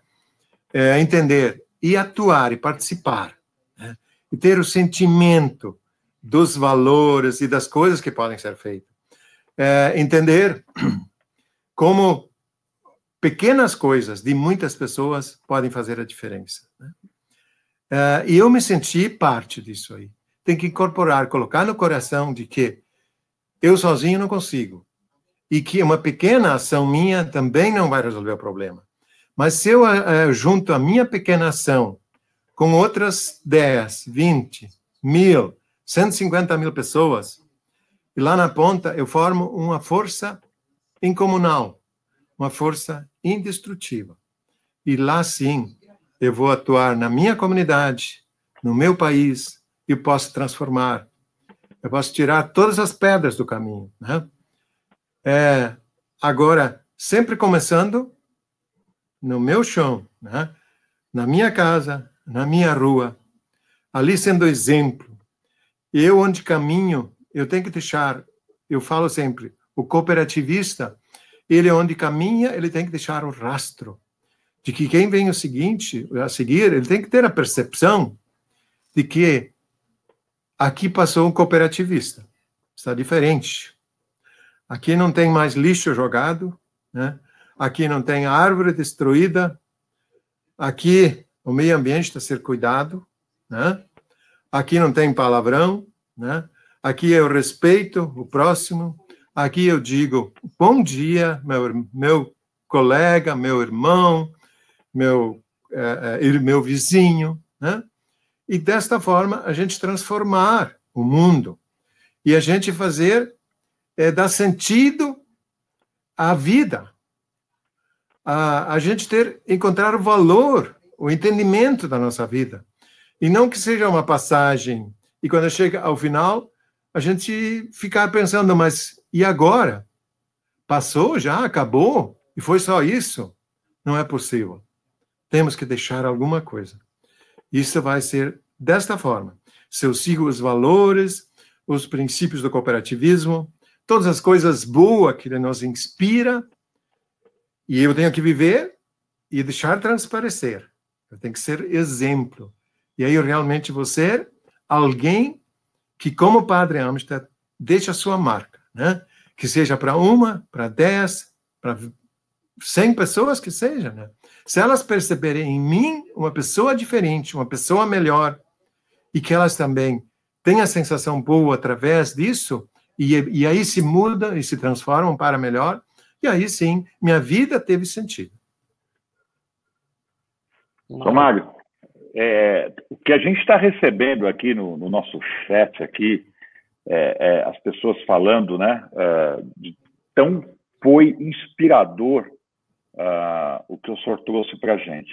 entender e atuar e participar, né? E ter o sentimento dos valores e das coisas que podem ser feitas. Entender como pequenas coisas de muitas pessoas podem fazer a diferença, né? E eu me senti parte disso aí. Tem que incorporar, colocar no coração de que eu sozinho não consigo. E que uma pequena ação minha também não vai resolver o problema. Mas se eu junto a minha pequena ação com outras 10, 20, 1.000, 150 mil pessoas, e lá na ponta eu formo uma força incomunal, uma força indestrutível. E lá sim, eu vou atuar na minha comunidade, no meu país, e posso transformar. Eu posso tirar todas as pedras do caminho, né? Agora, sempre começando no meu chão, né? Na minha casa, na minha rua, ali sendo exemplo. Eu, onde caminho, eu tenho que deixar, eu falo sempre, o cooperativista, ele onde caminha, ele tem que deixar o rastro de que quem vem a seguir, ele tem que ter a percepção de que aqui passou um cooperativista. Está diferente. Aqui não tem mais lixo jogado, né? Aqui não tem árvore destruída. Aqui o meio ambiente está a ser cuidado, né? Aqui não tem palavrão, né? Aqui eu respeito o próximo. Aqui eu digo bom dia, meu colega, meu irmão, meu vizinho, né? E desta forma a gente transformar o mundo e a gente fazer dar sentido à vida, a gente encontrar o valor, o entendimento da nossa vida, e não que seja uma passagem e quando chega ao final a gente ficar pensando, mas e agora? Passou já, acabou e foi só isso? Não é possível. Temos que deixar alguma coisa. Isso vai ser desta forma. Se eu sigo os valores, os princípios do cooperativismo, todas as coisas boas que ele nos inspira, e eu tenho que viver e deixar transparecer. Eu tenho que ser exemplo. E aí eu realmente vou ser alguém que, como Padre Amstad, deixa a sua marca, né? Que seja para 1, para 10, para 100 pessoas que seja, né? Se elas perceberem em mim uma pessoa diferente, uma pessoa melhor, e que elas também tenham a sensação boa através disso, e aí se mudam e se transformam para melhor, e aí sim, minha vida teve sentido. Sr. Mário, o que a gente está recebendo aqui no nosso chat aqui, as pessoas falando, né, tão foi inspirador o que o senhor trouxe para a gente.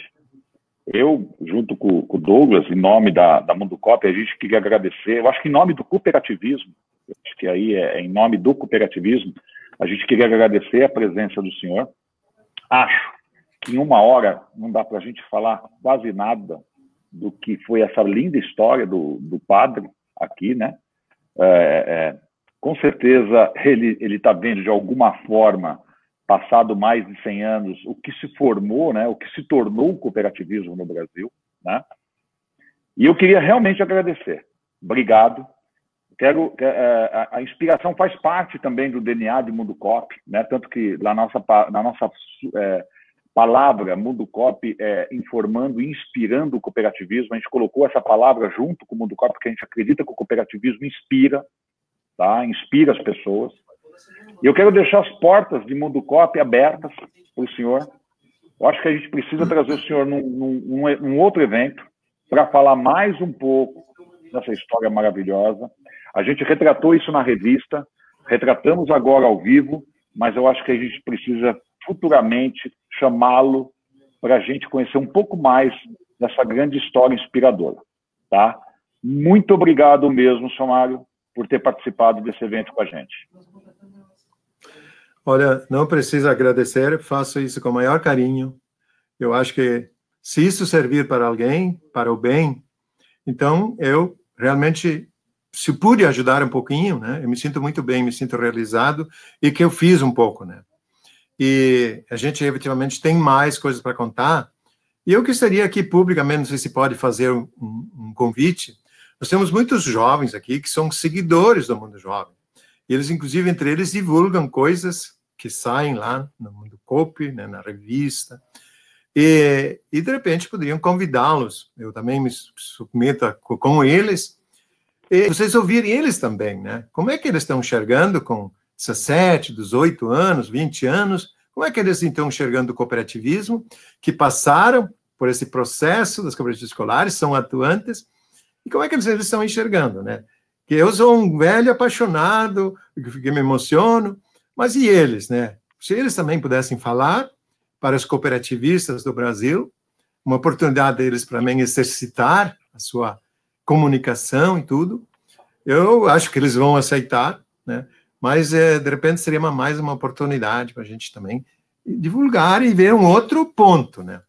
Eu, junto com o Douglas, em nome da Mundo Cop, a gente queria agradecer, eu acho que em nome do cooperativismo, acho que aí em nome do cooperativismo, a gente queria agradecer a presença do senhor. Acho que em 1 hora não dá para a gente falar quase nada do que foi essa linda história do padre aqui, né? Com certeza ele está vendo de alguma forma, passado mais de 100 anos, o que se formou, né? O que se tornou o cooperativismo no Brasil, né? E eu queria realmente agradecer. Obrigado. A inspiração faz parte também do DNA de Mundo Cop, né? Tanto que na nossa palavra Mundo Cop, informando e inspirando o cooperativismo, a gente colocou essa palavra junto com o Mundo Cop, porque a gente acredita que o cooperativismo inspira, tá? Inspira as pessoas. E eu quero deixar as portas de Mundo Cop abertas para o senhor. Eu acho que a gente precisa trazer o senhor num outro evento para falar mais um pouco dessa história maravilhosa. A gente retratou isso na revista, retratamos agora ao vivo, mas eu acho que a gente precisa futuramente chamá-lo para a gente conhecer um pouco mais dessa grande história inspiradora, tá? Muito obrigado mesmo, Sr. Mário, por ter participado desse evento com a gente. Olha, não precisa agradecer, faço isso com o maior carinho. Eu acho que se isso servir para alguém, para o bem, então eu realmente, se pude ajudar um pouquinho, né? Eu me sinto muito bem, me sinto realizado e que eu fiz um pouco, né? E a gente, efetivamente, tem mais coisas para contar. E eu gostaria aqui, publicamente, não sei se pode fazer um convite. Nós temos muitos jovens aqui que são seguidores do Mundo Jovem. E eles, inclusive, entre eles, divulgam coisas que saem lá no Mundo Cop, né, na revista. E, de repente, poderiam convidá-los. Eu também me submeto com eles. E vocês ouvirem eles também, né? Como é que eles estão enxergando com 17, 18 anos, 20 anos, como é que eles estão enxergando o cooperativismo, que passaram por esse processo das cooperativas escolares, são atuantes, e como é que eles estão enxergando, né? Que eu sou um velho apaixonado, que me emociono, mas e eles, né? Se eles também pudessem falar para os cooperativistas do Brasil, uma oportunidade deles para mim exercitar a sua comunicação e tudo, eu acho que eles vão aceitar, né? Mas, de repente, seria mais uma oportunidade para a gente também divulgar e ver um outro ponto, né?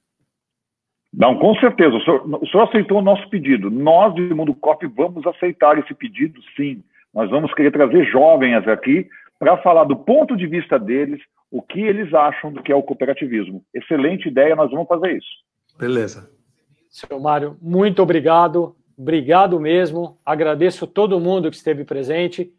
Não, com certeza. O senhor aceitou o nosso pedido. Nós, de Mundo Cop, vamos aceitar esse pedido, sim. Nós vamos querer trazer jovens aqui para falar do ponto de vista deles, o que eles acham do que é o cooperativismo. Excelente ideia, nós vamos fazer isso. Beleza. Senhor Mário, muito obrigado. Obrigado mesmo. Agradeço todo mundo que esteve presente.